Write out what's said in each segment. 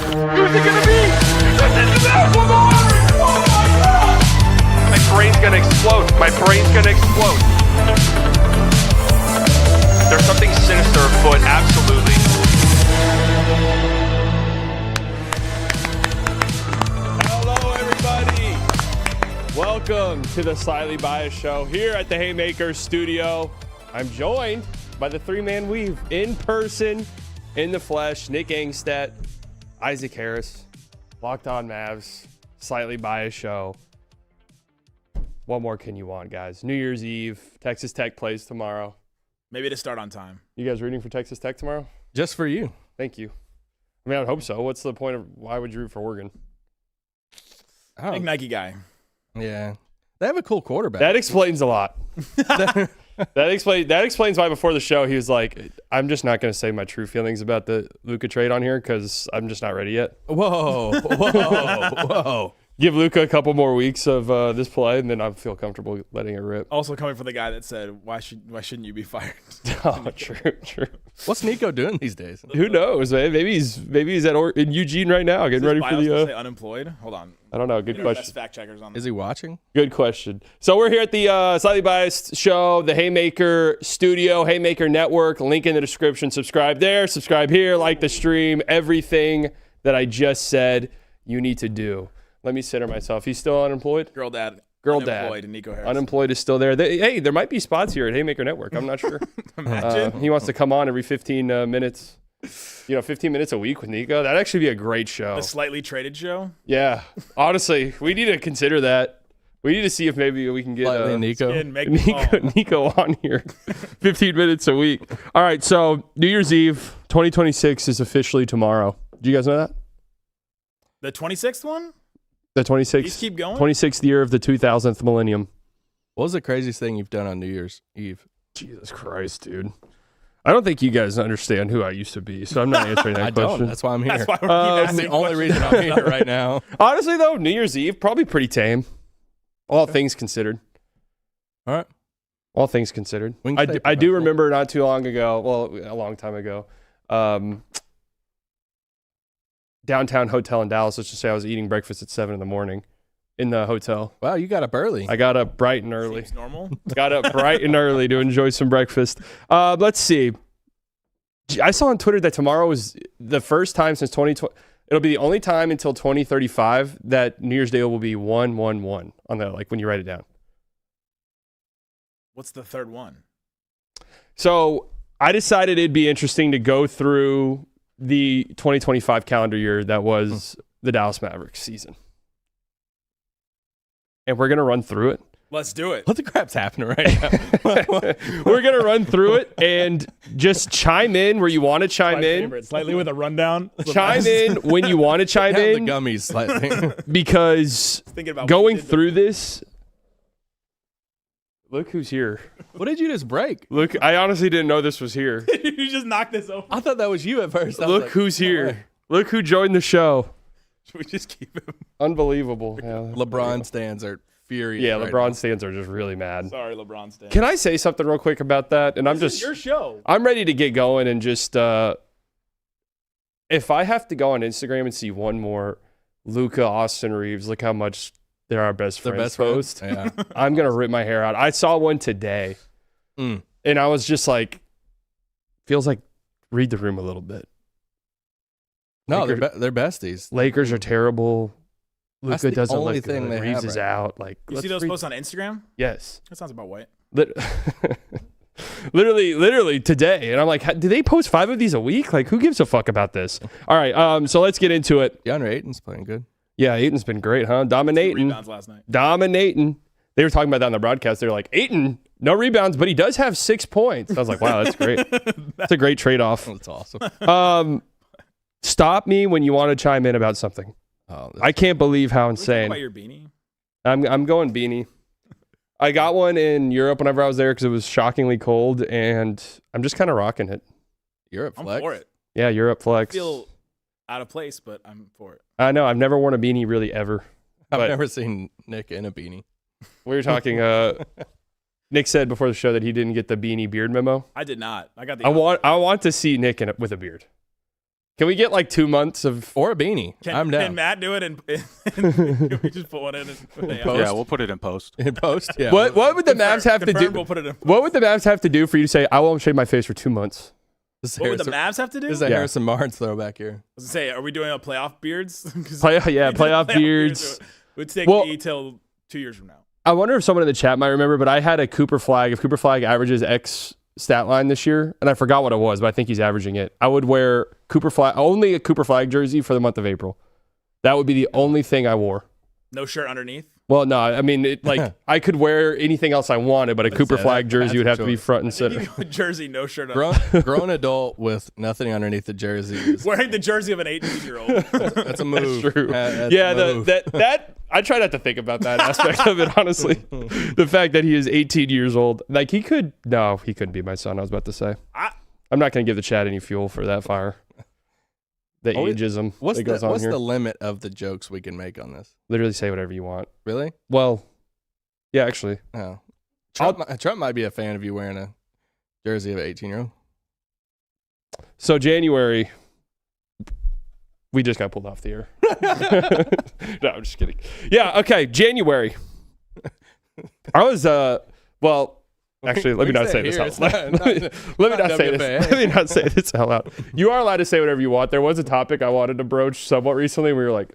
Who's it gonna be? My brain's gonna explode. My brain's gonna explode. There's something sinister afoot, absolutely. Hello, everybody. Welcome to the Slightly Biased Show here at the Haymaker studio. I'm joined by the three-man weave in person, in the flesh. Nick Angstedt, Isaac Harris, Locked On Mavs, Slightly Biased Show. What more can you want, guys? New Year's Eve, Texas Tech plays tomorrow. Maybe to start on time. You guys rooting for Texas Tech tomorrow? Just for you. Thank you. I mean, I would hope so. What's the point of why would you root for Oregon? Big Nike guy. Yeah. They have a cool quarterback. That explains a lot. that explains why before the show he was like, I'm just not going to say my true feelings about the Luka trade on here because I'm just not ready yet. Whoa. Give Luka a couple more weeks of this play, and then I feel comfortable letting it rip. Also coming from the guy that said, why shouldn't you be fired? Oh, true. What's Nico doing these days? Who knows, man? Maybe he's in Eugene right now, getting ready for the. Say unemployed. Hold on. I don't know. Good question. Best fact checkers on. Is he watching? Good question. So we're here at the Slightly Biased Show, the Haymaker Studio, Haymaker Network. Link in the description. Subscribe there. Subscribe here. Like the stream. Everything that I just said, you need to do. Let me center myself. He's still unemployed? Girl dad. Unemployed, And Nico Harris. Unemployed is still there. Hey, there might be spots here at Haymaker Network. I'm not sure. Imagine. He wants to come on every 15 minutes. 15 minutes a week with Nico. That'd actually be a great show. The slightly traded show. Yeah. Honestly, we need to consider that. We need to see if maybe we can get Nico. Nico on here. 15 minutes a week. All right, so New Year's Eve 2026 is officially tomorrow. Do you guys know that? The 26th one? The 26th. Please keep going. 26th year of the 2000th millennium. What was the craziest thing you've done on New Year's Eve? Jesus Christ, dude. I don't think you guys understand who I used to be, so I'm not answering that I question. don't. That's why I'm here. That's why we're That's the only reason I'm here right now. Honestly, though, New Year's Eve, probably pretty tame. All things considered. All right. All things considered. I do remember not too long ago, well, a long time ago, downtown hotel in Dallas. Let's just say I was eating breakfast at 7 a.m. in the hotel. Wow, you got up early. I got up bright and early. Seems normal. Got up bright and early to enjoy some breakfast. Let's see. I saw on Twitter that tomorrow is the first time since 2020. It'll be the only time until 2035 that New Year's Day will be 1-1-1 on the when you write it down. What's the third one? So I decided it'd be interesting to go through the 2025 calendar year that was the Dallas Mavericks season. And we're going to run through it. Let's do it. What the crap's happening right now? We're going to run through it and just chime in where you want to chime in. Favorite. Slightly with a rundown. Chime in when you want to chime Count in. the gummies slightly. Because Thinking about going through this, look who's here. What did you just break? Look, I honestly didn't know this was here. You just knocked this over. I thought that was you at first. I was Look like, who's no here. way. Look who joined the show. Should we just keep him? Unbelievable. Yeah, LeBron stands are furious. Yeah, right LeBron now. stands are just really mad. Sorry, LeBron Stan. Can I say something real quick about that? And This is your show. I'm ready to get going and just if I have to go on Instagram and see one more Luka, Austin Reeves, look how much they're our best Their friends best post. friend? Yeah. I'm gonna rip my hair out. I saw one today, Mm. and I was just like, feels like read the room a little bit. No, Lakers- they're besties. Lakers are terrible. That's Luka the doesn't only look thing good. they Reeves have is right out. Like, You let's see those read- posts on Instagram? Yes. That sounds about white. Literally today, and I'm like, do they post 5 of these a week? Like, who gives a fuck about this? All right, so let's get into it. DeAndre Ayton's playing good. Yeah, Ayton's been great, huh? 2 Dominating. rebounds last night. Dominating. They were talking about that on the broadcast. They were like, Ayton, no rebounds, but he does have 6 points. I was like, wow, that's great. That's a great trade-off. That's awesome. Stop me when you want to chime in about something. Oh, I can't believe how Can we talk about insane. your beanie? I'm going beanie. I got one in Europe whenever I was there because it was shockingly cold, and I'm just kind of rocking it. Europe I'm flex. for it. Yeah, Europe I flex. feel out of place, but I'm for it. I know. I've never worn a beanie really ever. I've But- never seen Nick in a beanie. We were talking. Nick said before the show that he didn't get the beanie beard memo. I did not. I got the. I want to see Nick with a beard. Can we get like 2 months of? Or a beanie. I'm down. Can Matt do it? And can we just put one in? Yeah, we'll put it in post. In post? Yeah. What would the Mavs have to do? We'll put it in. What would the Mavs have to do for you to say I won't shave my face for 2 months? What would the Mavs have to do? This is a Harrison Barnes throwback here. I was gonna say, are we doing a playoff beards? Playoff beards. It would take me till 2 years from now. I wonder if someone in the chat might remember, but I had a Cooper Flag. If Cooper Flag averages X stat line this year, and I forgot what it was, but I think he's averaging it. I would wear only a Cooper Flag jersey for the month of April. That would be the only thing I wore. No shirt underneath? Well, no, I mean, I could wear anything else I wanted, but a Cooper Flag jersey would have to be front and center. Jersey, no shirt underneath. Grown adult with nothing underneath the jersey. Wearing the jersey of an 18-year-old. That's a move. That's true. That's yeah, a move. that I try not to think about that aspect of it, honestly. The fact that he is 18 years old. Like, he couldn't be my son, I was about to say. I'm not going to give the chat any fuel for that fire. The ageism that goes on here. What's the limit of the jokes we can make on this? Literally say whatever you want. Really? Well, yeah, actually. Oh. Trump might be a fan of you wearing a jersey of an 18-year-old. So January, we just got pulled off the air. No, I'm just kidding. Yeah, okay, January. I was, actually, let me not say this out loud. Let me not say this out loud. You are allowed to say whatever you want. There was a topic I wanted to broach somewhat recently. We were like,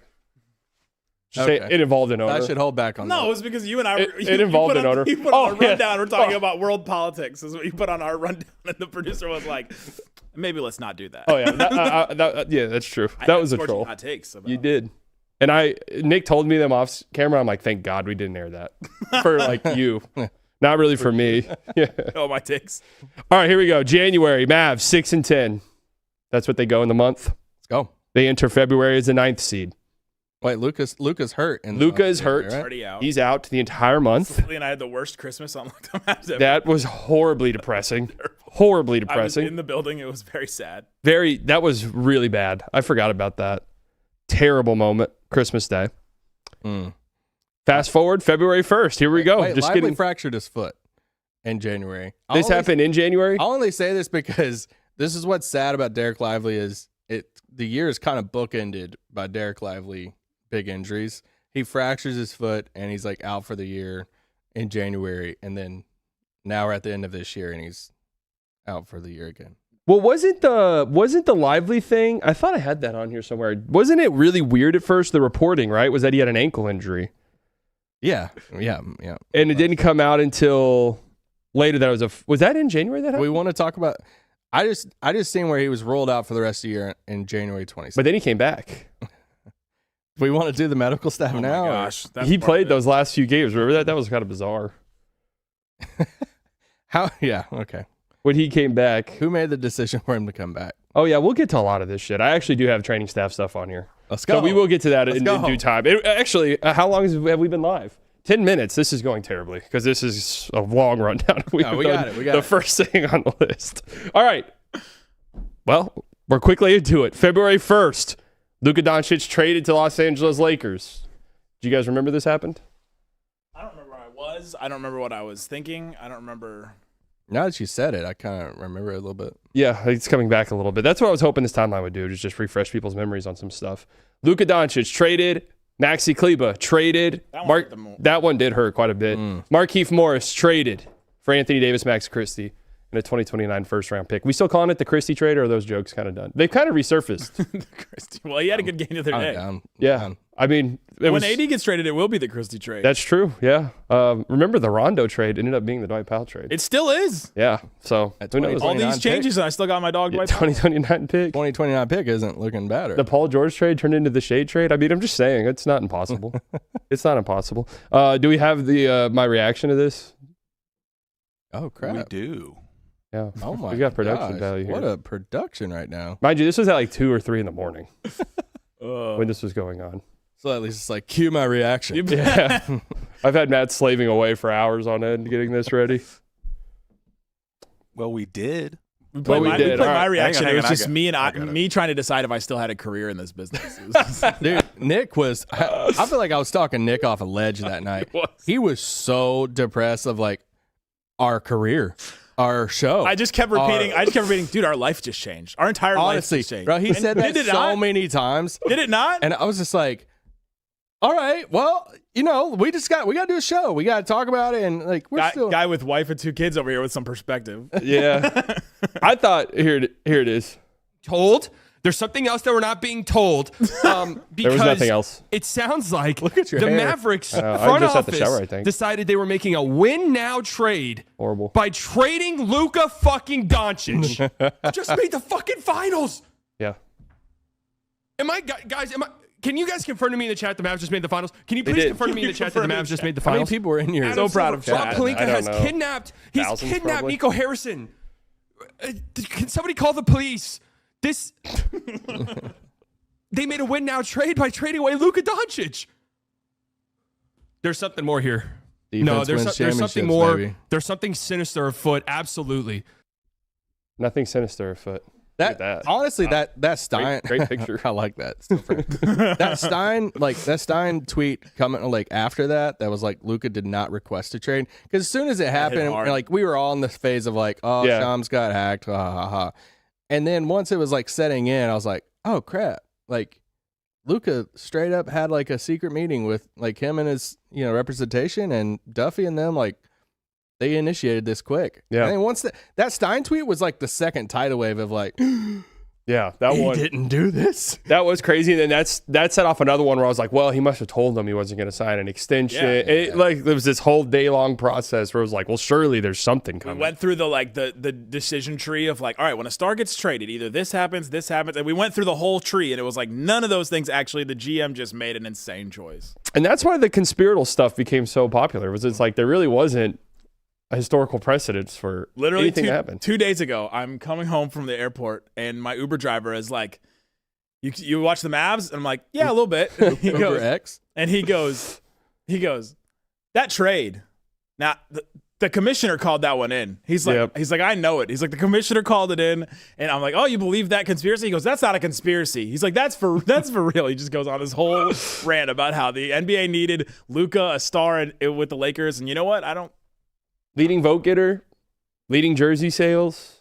it involved an owner. I should hold back on that. No, it was because you and I. It involved an owner. You put on our rundown. We're talking about world politics. Is what you put on our rundown, and the producer was like, "Maybe let's not do that." Oh yeah, yeah, that's true. That was a troll. Hot takes about You did. And Nick told me them off camera. I'm like, thank God we didn't air that for like you. Not really for me. Yeah. Oh, my takes. All right, here we go. January, Mavs 6-10. That's what they go in the month. Let's go. They enter February as the 9th seed. Wait, Luca's hurt. Luka is hurt. Right? Already out. He's out the entire month. Lee and I had the worst Christmas on Locked On Mavs ever. That was horribly depressing. Horribly I was depressing. in the building. It was very sad. That was really bad. I forgot about that. Terrible moment. Christmas Day. Fast forward, February 1st. Here we go. Wait, Just Lively kidding. fractured his foot in January. This happened in January? I'll only say this because this is what's sad about Derek Lively is the year is kind of bookended by Derek Lively big injuries. He fractures his foot and he's like out for the year in January, and then now we're at the end of this year and he's out for the year again. Well, wasn't the Lively thing? I thought I had that on here somewhere. Wasn't it really weird at first? The reporting, right, was that he had an ankle injury. Yeah. And it didn't come out until later. That was that in January that happened? We want to talk about. I just seen where he was rolled out for the rest of the year in January 26th. But then he came back. We want to do the medical stuff now. Oh my gosh, He played those last few games. Remember that? That was kind of bizarre. How? Yeah. Okay. When he came back. Who made the decision for him to come back? Oh yeah, we'll get to a lot of this shit. I actually do have training staff stuff on here. Let's go. So we will get to that in go. due time. Actually, how long have we been live? 10 minutes. This is going terribly because this is a long rundown. We got it. We got the first thing on the list. All right. Well, we're quickly into it. February 1st, Luka Doncic traded to Los Angeles Lakers. Do you guys remember this happened? I don't remember where I was. I don't remember what I was thinking. I don't remember. Now that you said it, I kind of remember it a little bit. Yeah, it's coming back a little bit. That's what I was hoping this timeline would do, just refresh people's memories on some stuff. Luka Doncic traded. Maxi Kleba traded. That one did hurt quite a bit. Markieff Morris traded for Anthony Davis, Max Christie, and a 2029 first-round pick. We still calling it the Christie trade, or are those jokes kind of done? They've kind of resurfaced. Well, he had a good game the other day. Yeah. I mean, when AD gets traded, it will be the Christie trade. That's true, yeah. Remember the Rondo trade ended up being the Dwight Powell trade. It still is. Yeah, so who knows? All these changes, and I still got my dog Dwight Powell. 2029 pick. 2029 pick isn't looking better. The Paul George trade turned into the Shade trade. I mean, I'm just saying, it's not impossible. It's not impossible. Do we have the my reaction to this? Oh, crap. We do. Yeah. Oh, my We got production gosh. value here. What a production right now. Mind you, this was at like 2 or 3 in the morning when this was going on. So at least it's like, cue my reaction. Yeah. I've had Matt slaving away for hours on end getting this ready. Well, we did. We played my reaction. Hang on, It was just I got it. me trying to decide if I still had a career in this business. Dude, Nick was, I feel like I was stalking Nick off a ledge that night. He was so depressed of like our career. our show. I just kept repeating, dude, our life just changed. Our entire Honestly, life just changed. bro, he said that did it so not? many times. Did it not? And I was just like, all right, well, we got to do a show. We got to talk about it. And like, Guy with wife and 2 kids over here with some perspective. Yeah. I thought, here it is. Told. There's something else that we're not being told. Because There was nothing else. It sounds like Look at your the hair. Mavericks I front just at the office shower, I think. decided they were making a win now trade Horrible. by trading Luka fucking Doncic. Just made the fucking finals. Yeah. Can you guys confirm to me in the chat the Mavs just made the finals? Can you They please did. confirm to me in the chat that the Mavs just made the How many finals? people were in here? So proud of Rob Chad. Pelinka I don't has know. kidnapped. He's Thousands, kidnapped probably. Nico Harrison. Can somebody call the police? They made a win now trade by trading away Luka Doncic. There's something more here. Defense There's wins something championships, more. baby. There's something sinister afoot. Absolutely. Nothing sinister afoot. Look at that. Honestly, that Stein great picture. I like that. Still fresh. that Stein tweet coming like after that was like Luka did not request a trade, because as soon as it happened, hard. like we were all in this phase of like, oh, Yeah. Shams got hacked, ha ha ha. And then once it was like setting in, I was like, oh crap, like Luka straight up had like a secret meeting with like him and his representation and Duffy and them, like they initiated this quick. Yeah. And then once that Stein tweet was like the second tidal wave of like, Yeah, that he one. didn't do this. That was crazy. And then that set off another one where I was like, well, he must have told them he wasn't going to sign an extension. Like there was this whole day long process where it was like, well, surely there's something We coming. went through the decision tree of like, all right, when a star gets traded, either this happens, and we went through the whole tree, and it was like none of those things. Actually, the GM just made an insane choice. And that's why the conspiratorial stuff became so popular. Was it's like there really wasn't a historical precedence for Literally anything to happen. 2 days ago, I'm coming home from the airport, and my Uber driver is like, "You watch the Mavs?" And I'm like, "Yeah, a little bit." He Uber goes, X. and he goes, that trade. Now the commissioner called that one in. He's like, Yep. I know it. He's like, the commissioner called it in, and I'm like, oh, you believe that conspiracy? He goes, that's not a conspiracy. He's like, that's for real. He just goes on this whole rant about how the NBA needed Luka, a star with the Lakers, and you know what? I don't. Leading vote getter, leading jersey sales,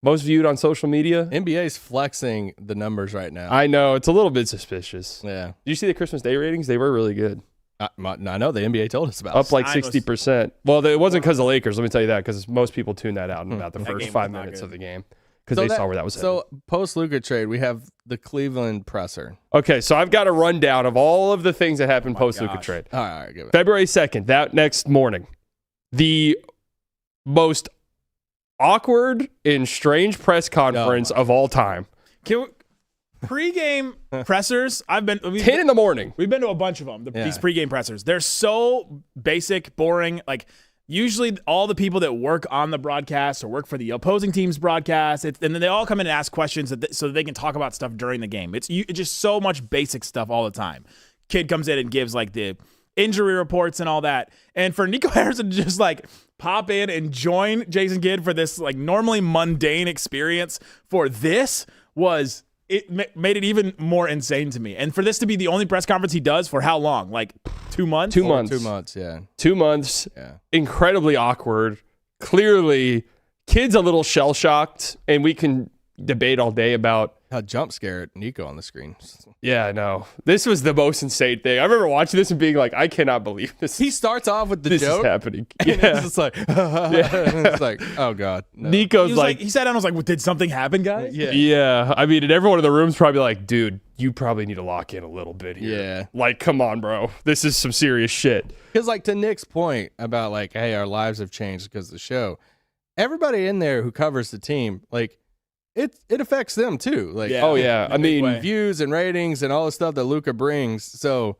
most viewed on social media. NBA's flexing the numbers right now. I know it's a little bit suspicious. Yeah. Did you see the Christmas Day ratings? They were really good. I know the NBA told us about Up like Stein was- 60%. Well, it wasn't because of Lakers. Let me tell you that, because most people tuned that out in about the That first game was 5 not minutes good. of the game because they saw where that was headed. So post Luka trade, we have the Cleveland presser. Okay, so I've got a rundown of all of the things that happened post Luka gosh. trade. All right, give it. February 2nd, that next morning, the most awkward and strange press conference of all time. Pre-game pressers, 10 in the morning. We've been to a bunch of them. These pre-game pressers, they're so basic, boring. Like usually, all the people that work on the broadcast or work for the opposing team's broadcast, and then they all come in and ask questions so that they can talk about stuff during the game. It's just so much basic stuff all the time. Kid comes in and gives like the injury reports and all that, and for Nico Harrison to just like pop in and join Jason Kidd for this like normally mundane experience for this was. It made it even more insane to me. And for this to be the only press conference he does for how long? Like 2 months? 2 months. 2 months, yeah. 2 months. Yeah. Incredibly awkward. Clearly, Kid's a little shell-shocked, and we can debate all day about. How jump scared Nico on the screen. Yeah, no. This was the most insane thing. I remember watching this and being like, I cannot believe this. He starts off with the This joke. is happening. And Yeah. it's just like, it's like, oh God. No. Nico's He sat down and was like, did something happen, guys? Yeah. I mean, and everyone in the room's probably like, dude, you probably need to lock in a little bit here. Yeah. Like, come on, bro. This is some serious shit. Because like to Nick's point about like, hey, our lives have changed because of the show. Everybody in there who covers the team, like it affects them too. Like, Yeah. Oh, yeah. I mean, way. views and ratings and all the stuff that Luka brings. So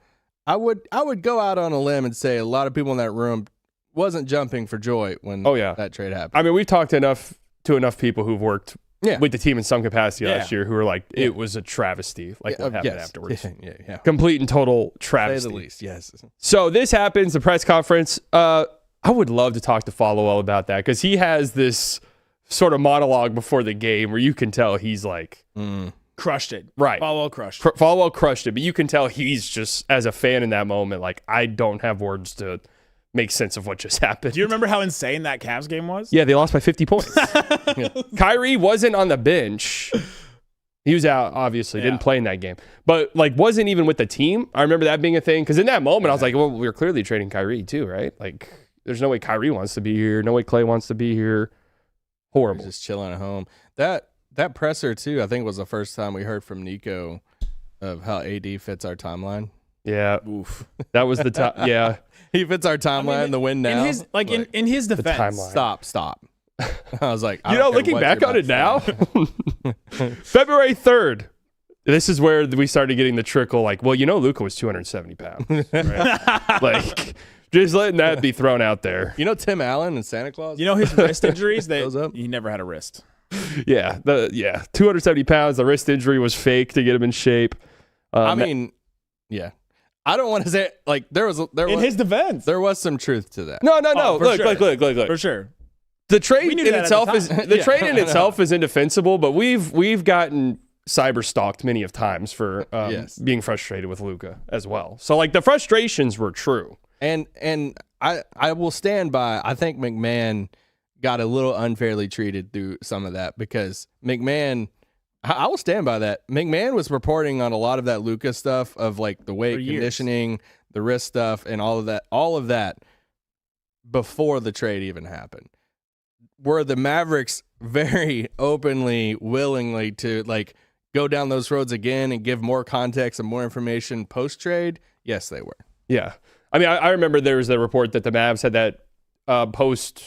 I would go out on a limb and say a lot of people in that room wasn't jumping for joy when that trade happened. I mean, we've talked to enough people who've worked Yeah. with the team in some capacity last Yeah. year who were like, it was a travesty, like what happened yes. afterwards. Yeah. Complete and total Say travesty. the least, yes. So this happens, the press conference. I would love to talk to Followell about that because he has this sort of monologue before the game where you can tell he's like, Crushed it. Right. Follow crushed it. Followell crushed it, but you can tell he's just, as a fan in that moment, like, I don't have words to make sense of what just happened. Do you remember how insane that Cavs game was? Yeah, they lost by 50 points. Kyrie wasn't on the bench. He was out, obviously, didn't play in that game. But, like, wasn't even with the team. I remember that being a thing. Because in that moment, I was like, well, we were clearly trading Kyrie too, right? Like, there's no way Kyrie wants to be here. No way Clay wants to be here. Horrible. Just chilling at home. That presser, too, I think was the first time we heard from Nico of how AD fits our timeline. Yeah. Oof. That was the time. Yeah. He fits our timeline, the win now. In his defense. Stop. I was like, looking back on it now, February 3rd, this is where we started getting the trickle. Like, well, Luka was 270 pounds. Right? Like, just letting that be thrown out there. Tim Allen and Santa Claus? His wrist injuries? He never had a wrist. Yeah. 270 pounds. The wrist injury was fake to get him in shape. Yeah. I don't want to say like there was his defense. There was some truth to that. No. Look. For sure. The trade in itself is indefensible, but we've gotten cyber stalked many of times for being frustrated with Luka as well. So like the frustrations were true. And I will stand by, I think McMahon got a little unfairly treated through some of that because McMahon, I will stand by that. McMahon was reporting on a lot of that Luka stuff of like the weight conditioning, the wrist stuff, and all of that before the trade even happened. Were the Mavericks very openly, willingly to like go down those roads again and give more context and more information post trade? Yes, they were. Yeah. I mean, I remember there was a report that the Mavs had that post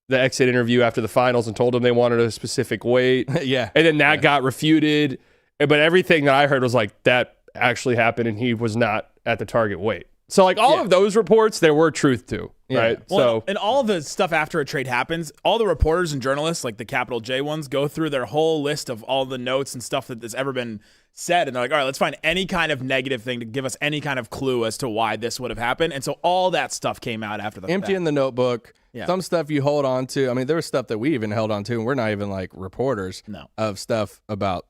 the exit interview after the finals and told them they wanted a specific weight. Yeah. And then that got refuted. But everything that I heard was like that actually happened and he was not at the target weight. So like all of those reports, there were truth to, right? Well, and all the stuff after a trade happens, all the reporters and journalists, like the capital J ones, go through their whole list of all the notes and stuff that has ever been said. And they're like, all right, let's find any kind of negative thing to give us any kind of clue as to why this would have happened. And so all that stuff came out after the empty in the notebook. Yeah. Some stuff you hold on to. I mean, there was stuff that we even held on to, and we're not even like reporters of stuff about,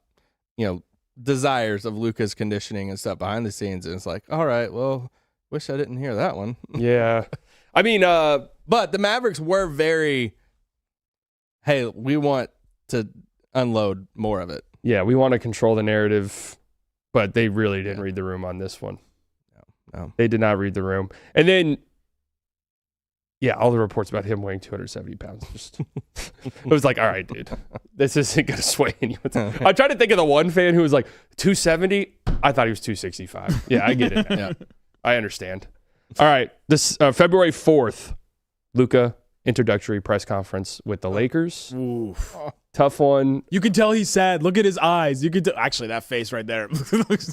desires of Luka's conditioning and stuff behind the scenes. And it's like, all right, well, wish I didn't hear that one. Yeah. I mean, but the Mavericks were very, hey, we want to unload more of it. Yeah, we want to control the narrative, but they really didn't read the room on this one. No. They did not read the room. And then, all the reports about him weighing 270 pounds. Just it was like, all right, dude, this isn't going to sway anyone. I tried to think of the one fan who was like, 270? I thought he was 265. Yeah, I get it. Yeah. I understand. All right. This February 4th, Luka introductory press conference with the Lakers. Oof. Tough one. You can tell he's sad. Look at his eyes. You could actually that face right there.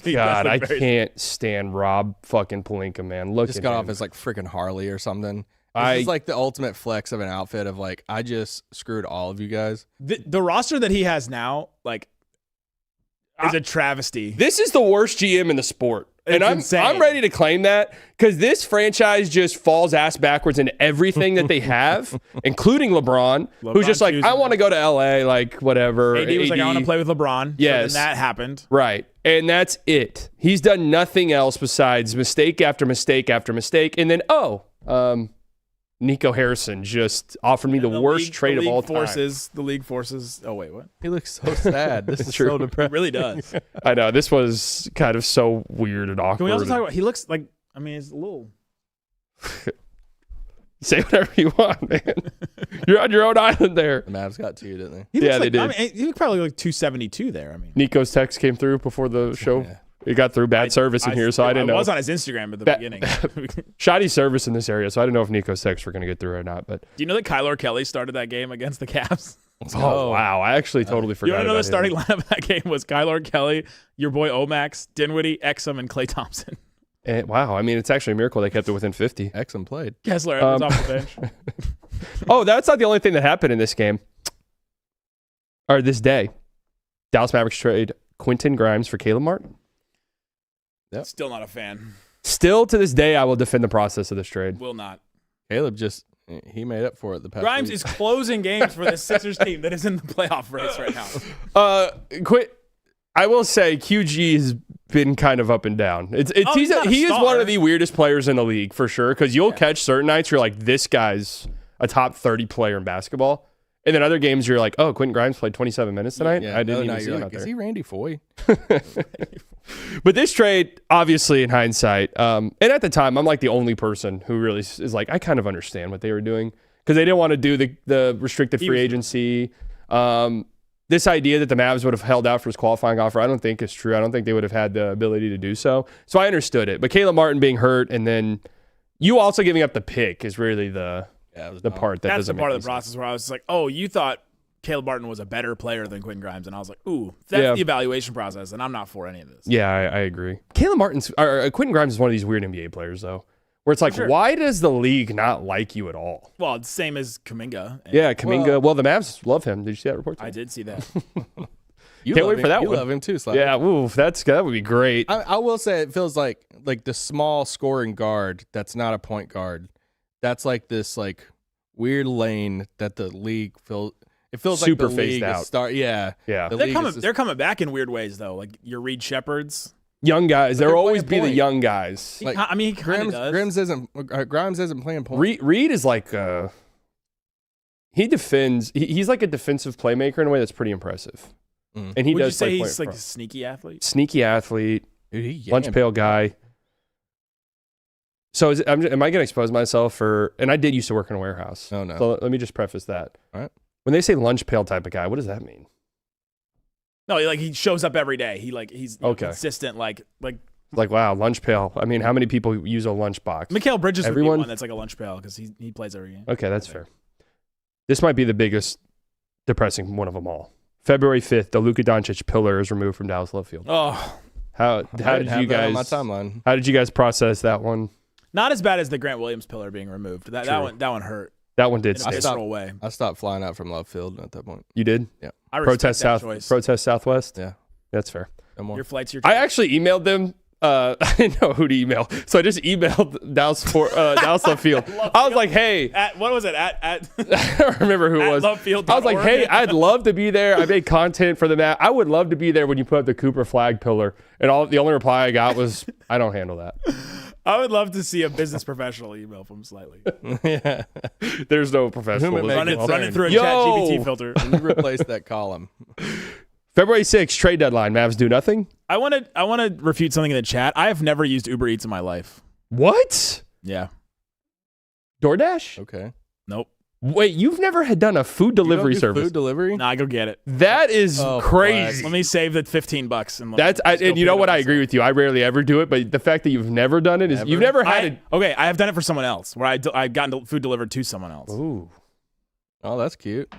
God, I can't stand Rob fucking Pelinka, man. Look, just at got him. off as like freaking Harley or something. This is like the ultimate flex of an outfit of like, I just screwed all of you guys. The roster that he has now, like, is a travesty. This is the worst GM in the sport. And I'm ready to claim that because this franchise just falls ass backwards in everything that they have, including LeBron who's just like, I want to go to LA, like whatever. AD was like, I want to play with LeBron. Yes. So then that happened. Right. And that's it. He's done nothing else besides mistake after mistake after mistake. And then, Nico Harrison just offered me the worst trade of all time. The league forces. Oh, wait, what? He looks so sad. This is so depressing. He really does. I know. This was kind of so weird and awkward. Can we also talk about, he looks like, I mean, he's a little. Say whatever you want, man. You're on your own island there. The Mavs got two, didn't they? They did. I mean, he looked probably like 272 there. I mean, Nico's text came through before the show. Yeah. It got through bad service in here, so I didn't know. I was on his Instagram at the beginning. Shoddy service in this area, so I didn't know if Nico's texts were going to get through or not. But do you know that Kyler Kelly started that game against the Cavs? Oh, wow. I actually totally forgot. You want to know the starting lineup of that game was Kyler Kelly, your boy Omax, Dinwiddie, Exum, and Klay Thompson. And, wow. I mean, it's actually a miracle they kept it within 50. Exum played. Kessler was off the bench. Oh, that's not the only thing that happened in this game. Or this day. Dallas Mavericks trade Quentin Grimes for Caleb Martin. Yep. Still not a fan. Still to this day, I will defend the process of this trade. Will not. Caleb he made up for it the past Grimes week. is closing games for the Sixers team that is in the playoff race right now. I will say QG has been kind of up and down. He is one of the weirdest players in the league for sure. Because you'll catch certain nights you're like, this guy's a top 30 player in basketball. And then other games you're like, oh, Quentin Grimes played 27 minutes tonight. Yeah, I didn't even see him like, out there. Is he Randy Foye? But this trade, obviously in hindsight, and at the time, I'm like the only person who really is like, I kind of understand what they were doing because they didn't want to do the restricted free agency. This idea that the Mavs would have held out for his qualifying offer, I don't think is true. I don't think they would have had the ability to do so. So I understood it. But Caleb Martin being hurt and then you also giving up the pick is really the part that that's doesn't the part make of the sense. process where I was like, oh, you thought Caleb Martin was a better player than Quentin Grimes, and I was like, ooh, that's the evaluation process, and I'm not for any of this. Yeah, I agree. Caleb Martin's or Quentin Grimes is one of these weird NBA players though, where it's like, why does the league not like you at all? Well, it's same as Kuminga. Yeah, Kuminga. Well, the Mavs love him. Did you see that report? I did see that. Can't wait for that you one. You love him too, Slav. Yeah, ooh, that would be great. I will say it feels like the small scoring guard that's not a point guard. That's like this like weird lane that the league feels. It feels Super like the league phased out. Yeah. They're coming back in weird ways though. Like your Reed Shepherds. Young guys. There'll always be playing the point. young guys. He kind of does. Grimes isn't playing point. Reed is like he defends. He's like a defensive playmaker in a way that's pretty impressive. And he Would does you say play he's point like a front. sneaky athlete? Sneaky athlete. Dude, Lunch pail guy. So am I going to expose myself for? And I did used to work in a warehouse. Oh no. So let me just preface that. All right. When they say lunch pail type of guy, what does that mean? No, like he shows up every day. He's consistent. Like Like, wow, lunch pail. I mean, how many people use a lunch box? Mikal Bridges Everyone? would be one that's like a lunch pail because he plays every game. Okay, that's fair. This might be the biggest depressing one of them all. February 5th, the Luka Doncic pillar is removed from Dallas Love Field. Oh, How did you guys on my timeline? How did you guys process that one? not as bad as the Grant Williams pillar being removed. That one hurt That one did in a stink. visceral way. I stopped flying out from Love Field at that point. You did? Yeah. I respect Protest that South choice. Protest Southwest? Yeah. That's fair. No more. Your flight's your I choice. actually emailed them. I didn't know who to email, so I just emailed Dallas Love Field. I was like, "Hey," At what was it? At I don't remember who it was. lovefield.org. I was like, "Hey, I'd love to be there. I made content for the map. I would love to be there when you put up the Cooper flag pillar." And the only reply I got was, "I don't handle that." I would love to see a business professional email from Slightly. Yeah. There's no professional. Run it through a Yo! ChatGPT filter. You replace that column. February 6th, trade deadline. Mavs do nothing. I want to refute something in the chat. I have never used Uber Eats in my life. What? Yeah. DoorDash? Okay. Nope. Wait, you've never had done a food delivery service? Food delivery? Nah, go get it. That is crazy. Let me save the $15 and And you know what? I agree with you. I rarely ever do it, but the fact that you've never done it is you've never had it. Okay, I have done it for someone else where I've gotten food delivered to someone else. Ooh. Oh, that's cute.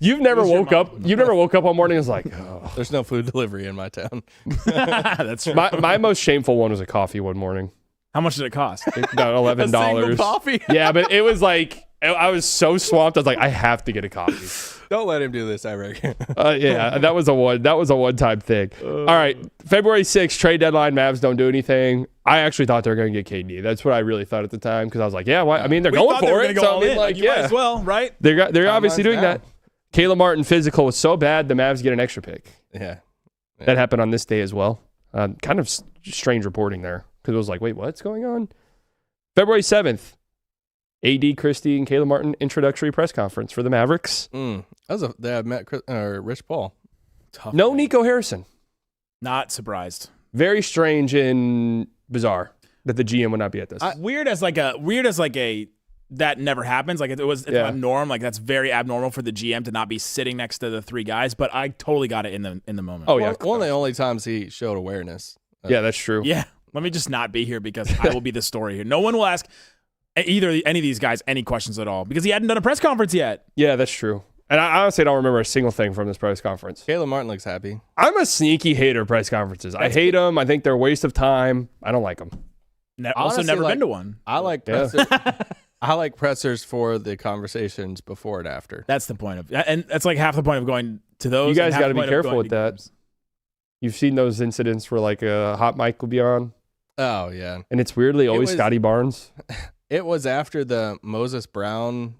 You've never woke up one morning and was like, oh. There's no food delivery in my town. That's My most shameful one was a coffee one morning. How much did it cost? About $11. single coffee? Yeah, but it was like I was so swamped. I was like, I have to get a coffee. Don't let him do this, I reckon. Yeah, that was a one-time thing. All right, February 6th, trade deadline. Mavs don't do anything. I actually thought they were going to get KD. That's what I really thought at the time because I was like, yeah, why? I mean, they're going for it. So I mean, like, you yeah, might as well, right? they're obviously doing down. that. Caleb Martin physical was so bad, the Mavs get an extra pick. Yeah. That happened on this day as well. Kind of strange reporting there because it was like, wait, what's going on? February 7th, AD Christie and Caleb Martin introductory press conference for the Mavericks. They have met Rich Paul. Tough. No Nico Harrison. Not surprised. Very strange and bizarre that the GM would not be at this. Weird as a that never happens. Like it's not a norm. Like that's very abnormal for the GM to not be sitting next to the three guys. But I totally got it in the moment. Oh yeah, One of the only times he showed awareness. Yeah, that's true. Yeah. Let me just not be here because I will be the story here. No one will ask any of these guys any questions at all because he hadn't done a press conference yet. Yeah, that's true. And I honestly don't remember a single thing from this press conference. Caleb Martin looks happy. I'm a sneaky hater of press conferences. I hate them. I think they're a waste of time. I don't like them. Also, Honestly, never like, been to one. I like pressers. I like pressers for the conversations before and after. That's the point of, and that's like half the point of going to those. You guys got to be careful with that. Games. You've seen those incidents where like a hot mic will be on, Oh yeah, and it's weirdly always was- Scotty Barnes. it was after the Moses Brown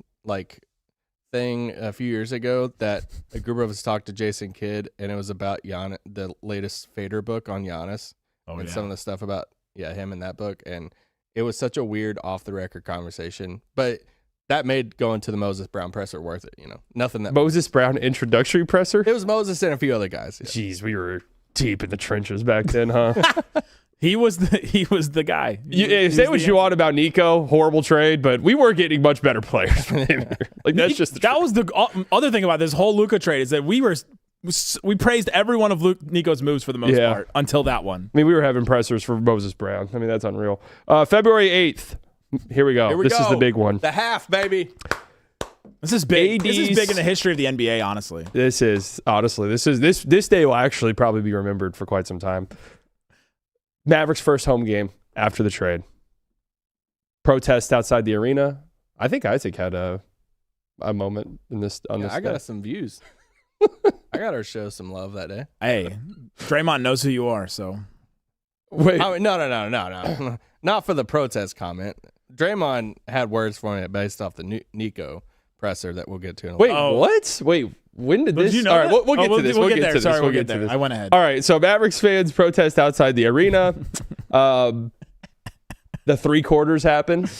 thing a few years ago that a group of us talked to Jason Kidd, and it was about the latest Fader book on Giannis and some of the stuff about him in that book, and it was such a weird off the record conversation, but that made going to the Moses Brown presser worth it. Nothing that Moses Brown introductory presser. it was Moses and a few other guys. Yeah. Jeez, we were deep in the trenches back then, huh? He was the guy. Say what you want about Nico, horrible trade, but we were getting much better players from him. Like that's just the that truth. was the other thing about this whole Luka trade is that we praised every one of Nico's moves for the most part until that one. I mean, we were having pressers for Moses Brown. I mean, that's unreal. February 8th. Here we go. This is the big one. The half, baby. This is big. This is AD's big in the history of the NBA, honestly. This day will actually probably be remembered for quite some time. Mavericks' first home game after the trade. Protest outside the arena. I think Isaac had a moment in this. I got some views. I got to show some love that day. Hey, Draymond knows who you are, so. Wait, I mean, no. Not for the protest comment. Draymond had words for me based off the Nico presser that we'll get to in a wait, while. what? Wait, when did this? Did you know all right, that? we'll get to this. We'll get there. Sorry, we'll get there. I went ahead. All right, so Mavericks fans protest outside the arena. The 3 quarters happened.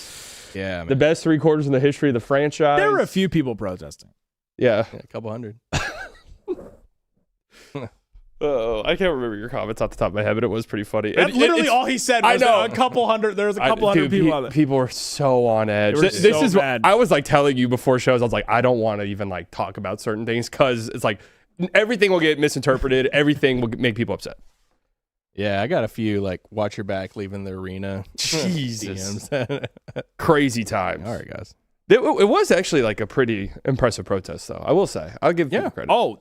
Yeah, man. The best 3 quarters in the history of the franchise. There were a few people protesting. Yeah. A couple hundred. Oh, I can't remember your comments off the top of my head, but it was pretty funny. That's literally all he said. Was I know. a couple hundred. There was a couple hundred people on it. People were so on edge. They were This so is mad. what I was like telling you before shows. I was like, I don't want to even like talk about certain things because it's like everything will get misinterpreted. Everything will make people upset. Yeah, I got a few like watch your back leaving the arena. Jesus, DMs. crazy times. All right, guys. It was actually like a pretty impressive protest, though. I will say, I'll give people credit. Oh,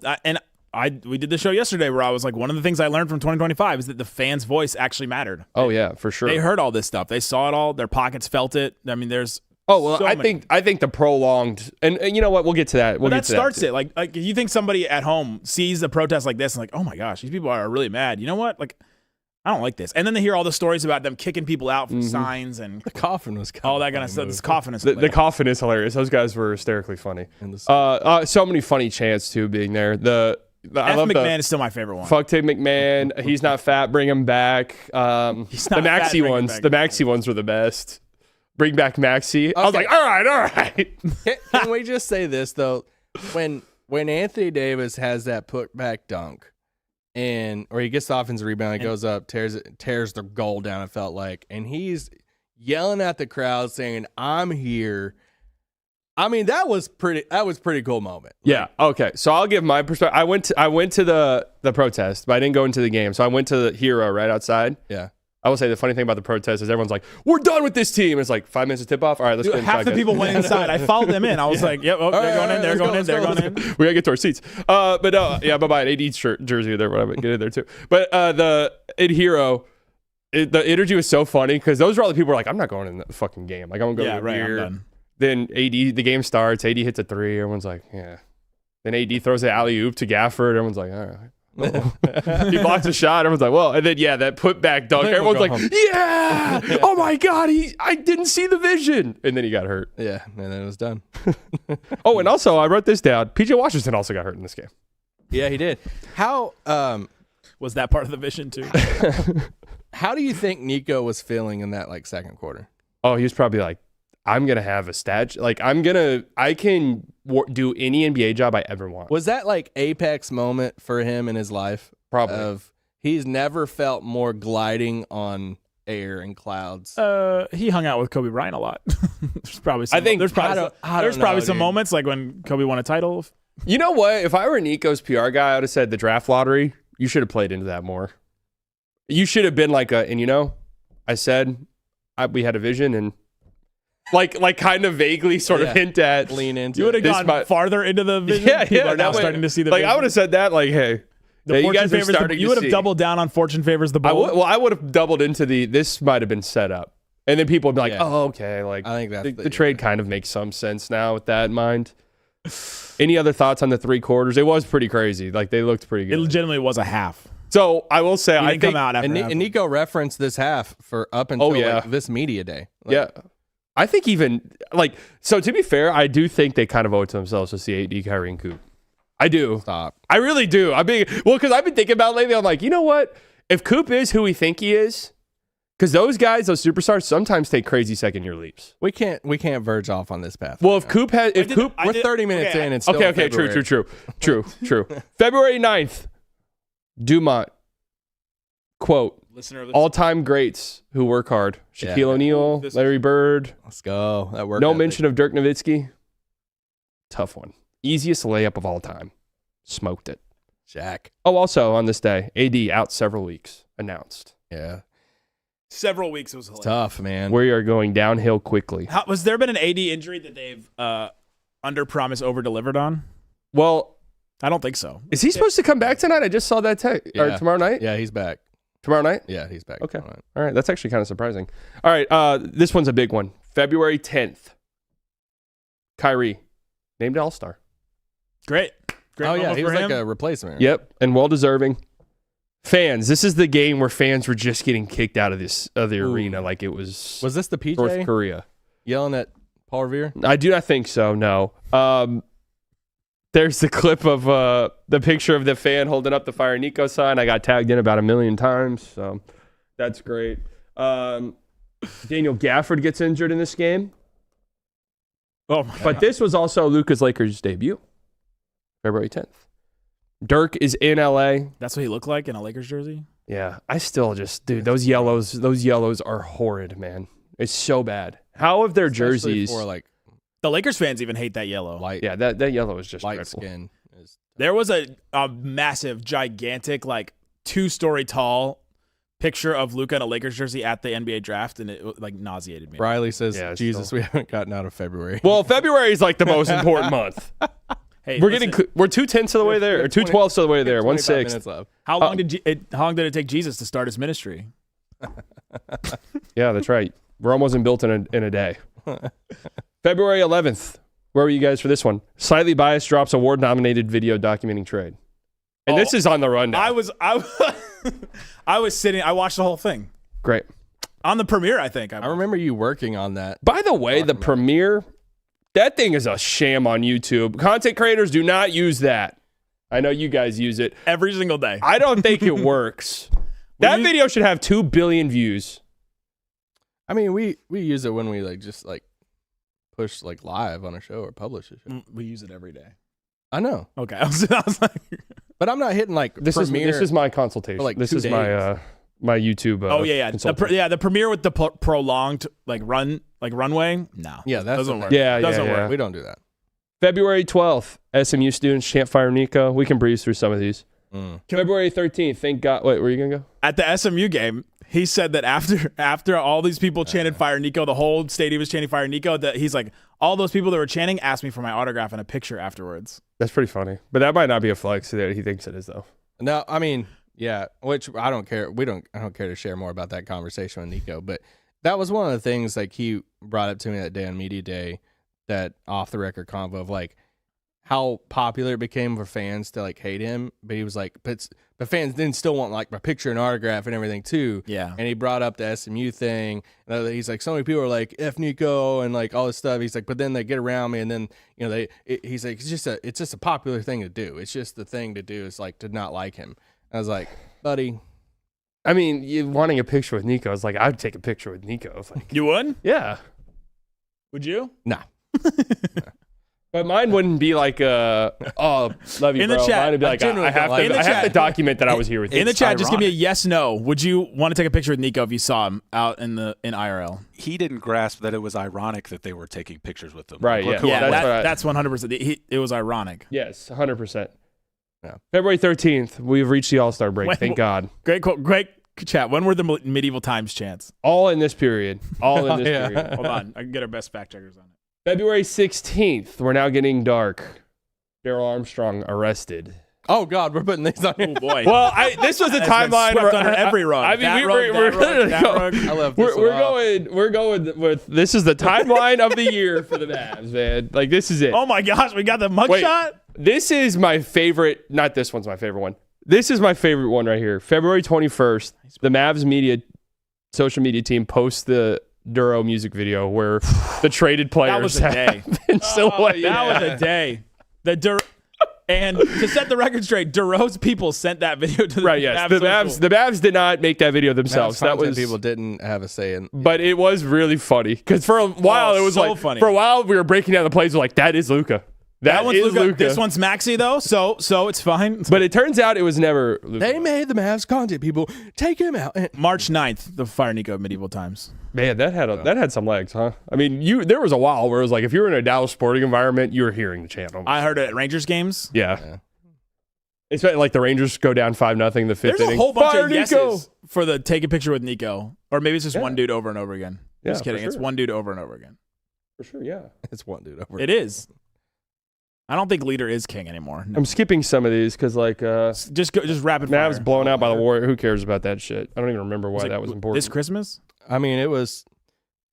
we did the show yesterday where I was like, one of the things I learned from 2025 is that the fans' voice actually mattered. Oh yeah, for sure. They heard all this stuff. They saw it all. Their pockets felt it. I mean, there's. Oh well, so I many. think the prolonged and you know what, we'll get to that. We'll But get that to starts that it. Like if you think somebody at home sees a protest like this and like, oh my gosh, these people are really mad. You know what? Like, I don't like this. And then they hear all the stories about them kicking people out from signs and The coffin was all that kind of stuff. This coffin is the coffin is hilarious. Those guys were hysterically funny. And So many funny chants too being there. I F. love McMahon is still my favorite one. Fuck Tate McMahon. He's not fat. Bring him back. He's not the fat, Maxi bring him ones. back. The Maxi ones were the best. Bring back Maxi. I was Okay. like, all right. Can we just say this though? When Anthony Davis has that put back dunk, or he gets the offensive rebound, he goes up, tears the goal down. It felt like, and he's yelling at the crowd saying, "I'm here." I mean, that was pretty cool moment. Yeah. Okay. So I'll give my perspective. I went to the protest, but I didn't go into the game. So I went to the Hero right outside. Yeah. I will say the funny thing about the protest is everyone's like, "We're done with this team." It's like 5 minutes to tip off. All right, let's go inside. Half the guys. people went inside. I followed them in. I was like, yep, they're going in, they're going in, they're going in. We gotta get to our seats. But no, yeah, bye-bye. An AD jersey there, whatever. Get in there too. But in Hero, the energy was so funny because those were all the people who were like, I'm not going in the fucking game. Like, I'm gonna go Yeah, to the right, I'm beer. done. Then the game starts. AD hits a 3. Everyone's like, yeah. Then AD throws an alley-oop to Gafford. Everyone's like, all right. He blocks a shot. Everyone's like, well, and then that put back dunk. Everyone's like, yeah, oh my god, I didn't see the vision, and then he got hurt. Yeah, and then it was done. Oh, and also I wrote this down. PJ Washington also got hurt in this game. Yeah, he did. How Was that part of the vision too? how do you think Nico was feeling in that like second quarter? Oh, he was probably like, I'm gonna have a stat. Like I can do any NBA job I ever want. Was that like apex moment for him in his life? Probably. He's Never felt more gliding on air and clouds. he hung out with Kobe Bryant a lot. There's probably some, I think- there's probably I don't there's probably know, some dude. moments like when Kobe won a title. You know what? If I were Nico's PR guy, I would have said the draft lottery. You should have played into that more. You should have been like I said we had a vision and like kind of vaguely sort of hint at Lean into You would have This gone might- farther into the vision. Yeah, People yeah. are now that way- starting to see the like vision. I would have said that like, hey, The you fortune guys are favors the, starting you to would have see. doubled down on fortune favors the bold. I would have doubled into this might have been set up. And then people would be like, Yeah. oh, okay. Like, I think that's the trade kind of makes some sense now with that in mind. Any other thoughts on the 3 quarters? It was pretty crazy. Like, they looked pretty It good. legitimately was a half. So, I will say, He I didn't think, come out after half. And Nico referenced this half for up until yeah. like, this media day. Like, yeah. I think even so. To be fair, I do think they kind of owe it to themselves to see AD, Kyrie, and Coop. I do. Stop. I really do. Because I've been thinking about it lately. I'm like, you know what? If Coop is who we think he is, because those guys, those superstars, sometimes take crazy second-year leaps. We can't verge off on this path. Well, if Coop has, we're 30 minutes in and still okay, true. February 9th, Dumont, quote, Listener of the all-time greats who work hard. Shaquille O'Neal, Larry Bird. Let's go. That worked. No mention of Dirk Nowitzki. Tough one. Easiest layup of all time. Smoked it. Shaq. Oh, also on this day, AD out several weeks. Announced. Yeah. several weeks. It was hilarious. Tough, man. We are going downhill quickly. Was there been an AD injury that they've under-promised, over-delivered on? Well, I don't think so. is he supposed to come back tonight? I just saw that text. Or tomorrow night? Yeah, he's back. Tomorrow night? Yeah, he's back. Okay. All right. That's actually kind of surprising. All right. This one's a big one. February 10th. Kyrie, named All-Star. Great. Oh, yeah. He was like him. a replacement. Right? Yep. And well-deserving. Fans, this is the game where fans were just getting kicked out of the arena like it was Was this the PJ? North Korea. Yelling at Paul Revere? I do not think so, no. There's the clip of the picture of the fan holding up the Fire Nico sign. I got tagged in about 1 million times, so that's great. Daniel Gafford gets injured in this game. Oh, my But this was also Luka's Lakers debut, February 10th. Dirk is in LA. That's what he looked like in a Lakers jersey? Yeah, I still just, dude, those yellows are horrid, man. It's so bad. How have their Especially jerseys? for like The Lakers fans even hate that yellow. light, Yeah, that yellow is just light dreadful. skin. There was a massive, gigantic, like 2-story tall picture of Luka in a Lakers jersey at the NBA draft, and it like nauseated me. Riley says, Yeah, it's Jesus, we haven't gotten out of February. Well, February is like the most important month. Hey, We're listen, we're 2/10 of the way there, or 2/12 of the way there, 25 1/6. minutes left. how long did it take Jesus to start his ministry? Yeah, that's right. Rome wasn't built in a day. February 11th. Where were you guys for this one? Slightly Biased drops award-nominated video documenting trade. And this is on the rundown. I was sitting. I watched the whole thing Great. on the premiere. I think. I remember you working on that. By the way, the premiere, that thing is a sham on YouTube. Content creators do not use that. I know you guys use it. every single day. I don't think it works. That video should have 2 billion views. I mean, we use it when we just push live on a show or publish a show. We use it every day. I know, Okay, I was like, but I'm not hitting This premiere. is my consultation. for, like, this 2 is days. my YouTube. oh yeah. consultant. The premiere with the prolonged runway. No, Yeah, that's doesn't the work. thing. Yeah, doesn't yeah, work. yeah. We don't do that. February 12th, SMU students chant Fire Nico. We can breeze through some of these. February 13th, thank God. Wait, where are you going to go? At the SMU game, he said that after all these people chanted Fire Nico, the whole stadium was chanting Fire Nico, that he's like, all those people that were chanting asked me for my autograph and a picture afterwards. That's pretty funny. But that might not be a flex that he thinks it is, though. No, I mean, yeah, which I don't care. I don't care to share more about that conversation with Nico, but that was one of the things he brought up to me that day on Media Day, that off the record convo of how popular it became for fans to hate him. But he was like, but fans then still want my picture and autograph and everything too. Yeah. And he brought up the SMU thing. And he's like, so many people are like, F Nico and all this stuff. He's like, but then they get around me and then, he's like, it's just a popular thing to do. It's just the thing to do is to not like him. I was like, buddy. I mean, you wanting a picture with Nico is I'd take a picture with Nico. You would? Yeah. Would you? Nah. But mine wouldn't be oh, love you, In the bro. chat, Mine would be I genuinely don't like it. I have to document that I was here with you. In the chat, just give me a ironic. yes, no. Would you want to take a picture with Nico if you saw him out in IRL? He didn't grasp that it was ironic that they were taking pictures with them. Right, Look yeah. who Yeah, I'm with. that's 100%. It was ironic. Yes, 100%. Yeah. February 13th, we've reached the All-Star break. When- Thank God. Great quote. Great chat. When were the medieval times chants? All in this period. All in this Yeah. period. Hold on. I can get our best fact checkers on it. February 16th, we're now getting dark. Daryl Armstrong arrested. Oh God, we're putting these on. Oh, boy. Well, this was the That's been timeline. swept under every rug. I mean, That we're rug, that rug. I love this. we're going with this is the timeline of the year for the Mavs, man. This is it. Oh, my gosh. We got the Wait. mugshot? This is my favorite. Not this one's my favorite one. This is my favorite one right here. February 21st, the Mavs social media team posts the Duro music video where the traded players That was a day. in silhouette. That was a day. And to set the record straight, Duro's people sent that video to the Right, yes. Mavs. The Mavs did not make that video themselves. That That was people didn't have a say in. But it was really funny because for a while it was so like funny. for a while we were breaking down the plays. We're like, that is Luka. That one's is Luka. Luka. This one's Maxey though, so it's fine. But it turns out it was never Luka. They made the Mavs content people take him out. March 9th, the Fire Nico Medieval Times. Man, that had some legs, huh? I mean, there was a while where it was like if you were in a Dallas sporting environment, you were hearing the channel. I heard it at Rangers games. Yeah. It's like the Rangers go down 5-0 the fifth There's inning. a whole bunch Fire of Nico! yeses for the take a picture with Nico. Or maybe it's just one dude over and over again. Yeah, Just kidding. for It's sure. one dude over and over again. For sure, yeah. It's one dude over. It is. I don't think leader is king anymore. No. I'm skipping some of these because like Just rapid fire. Mavs blown out by the Warriors. Who cares about that shit? I don't even remember why that was important. This Christmas? I mean, it was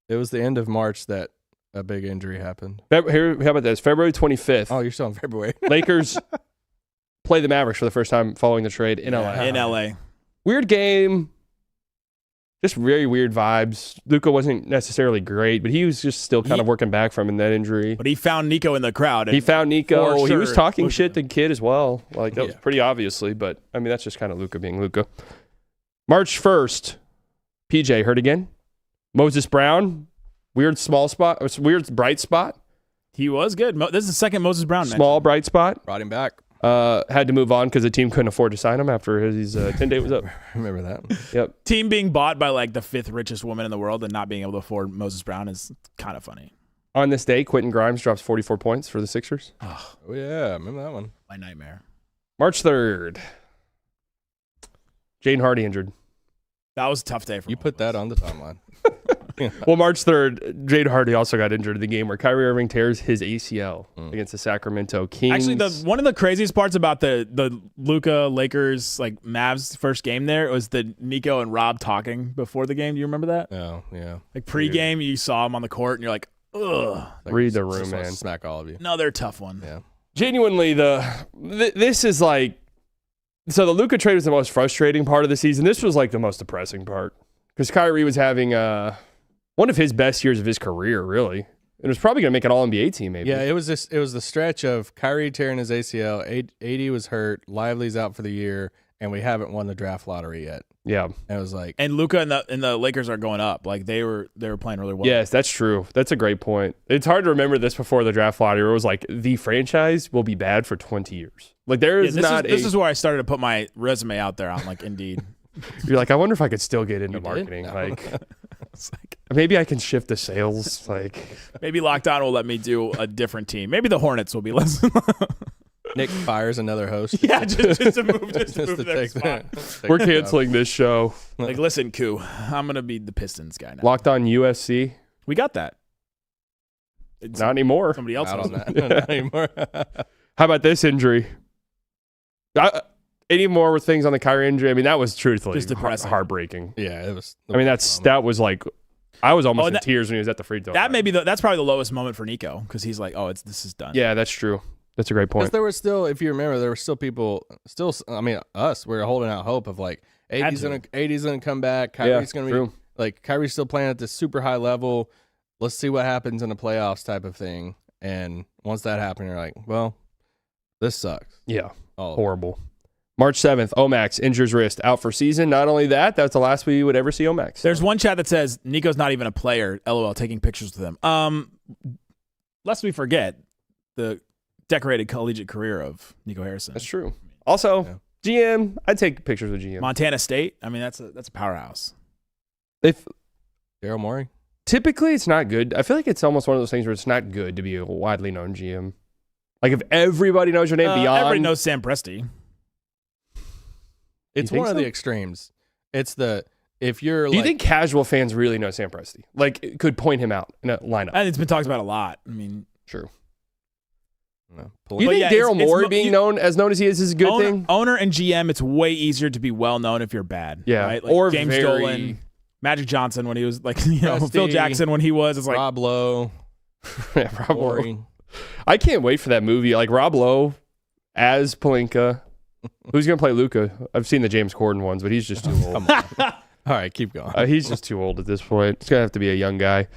the end of March that a big injury happened. Here, how about this? February 25th. Oh, you're still in February. Lakers play the Mavericks for the first time following the trade in LA. In LA. Weird game. Just very weird vibes. Luka wasn't necessarily great, but he was just still kind of working back from that injury. But he found Nico in the crowd. He found Nico. For He was sure. talking shit to Kid as well. Like that was pretty obviously, but I mean that's just kind of Luka being Luka. March 1st, PJ hurt again. Moses Brown, weird small spot, weird bright spot. He was good. This is the second Moses Brown Small bright spot. Brought him back. Had to move on because the team couldn't afford to sign him after his 10-day was up. Remember that? Yep. Team being bought by like the 5th richest woman in the world and not being able to afford Moses Brown is kind of funny. On this day, Quentin Grimes drops 44 points for the Sixers. Oh yeah, remember that one? My nightmare. March 3rd, Jaden Hardy injured. That was a tough day for You me. put that on the timeline. Well, March 3rd, Jaden Hardy also got injured in the game where Kyrie Irving tears his ACL against the Sacramento Kings. Actually, one of the craziest parts about the Luka Lakers like Mavs first game there was the Nico and Rob talking before the game. Do you remember that? Oh yeah. Like pregame, you saw him on the court and you're like, ugh. Like, Read the room, just wanna man. Smack all of you. No, they're a tough one. Yeah. Genuinely, this is like, so the Luka trade was the most frustrating part of the season. This was like the most depressing part because Kyrie was having one of his best years of his career, really. It was probably going to make an All-NBA team, maybe. Yeah, it was the stretch of Kyrie tearing his ACL, AD was hurt, Lively's out for the year, and we haven't won the draft lottery yet. Yeah. And it was like, And Luka and the Lakers are going up. Like they were playing really well. Yes, that's true. That's a great point. It's hard to remember this before the draft lottery where it was like, the franchise will be bad for 20 years. Like there is this is where I started to put my resume out there on like Indeed. You're like, I wonder if I could still get into did? marketing. No. Like, It's like maybe I can shift to sales. Like, maybe Lockdown will let me do a different team. Maybe the Hornets will be less. Nick fires another host. Yeah, just to move, just to Just move to their take spot. that. we're canceling this show. Like, listen, Koo, I'm gonna be the Pistons guy now. Locked on USC. We got that. It's Not anymore. somebody else Out has on that. Not anymore. How about this injury? Any more with things on the Kyrie injury? I mean, that was truthfully Just depressing. heartbreaking. Yeah, it was. I mean, that was like, I was almost Oh, in that- tears when he was at the free throw. That line. may be that's probably the lowest moment for Nico because he's like, oh, this is done. Yeah, that's true. That's a great Because point. there were still, if you remember, there were still people, I mean, us, we were holding out hope of like, AD's gonna come back, Kyrie's gonna be true. like, Kyrie's still playing at this super high level. Let's see what happens in the playoffs type of thing. And once that happened, you're like, well, this sucks. Yeah, All of it. horrible. March 7th, Omax injures wrist, out for season. Not only that, that's the last we would ever see Omax. There's one chat that says Nico's not even a player. LOL, taking pictures with him. Lest we forget the decorated collegiate career of Nico Harrison. That's true. Also, GM, I'd take pictures with GM. Montana State. I mean, that's a powerhouse. If Daryl Morey. typically it's not good. I feel like it's almost one of those things where it's not good to be a widely known GM. Like if everybody knows your name beyond, Everybody knows Sam Presti. It's think one of so? the extremes. It's if you're do you like, think casual fans really know Sam Presti? Like could point him out in a lineup? And it's been talked about a lot. I mean, True. no, You But think yeah, Daryl it's Morey being known as a good thing? Owner and GM, it's way easier to be well known if you're bad. Yeah. Right? Like Or James very- Dolan, Magic Johnson when he was like, Phil Presti, Jackson when he was. It's like, Rob Lowe, Yeah, Rob Lowe. Morey. I can't wait for that movie. Like Rob Lowe as Pelinka. Who's gonna play Luca? I've seen the James Corden ones, but he's just too old. Come on. All right, keep going. He's just too old at this point. It's gonna have to be a young guy.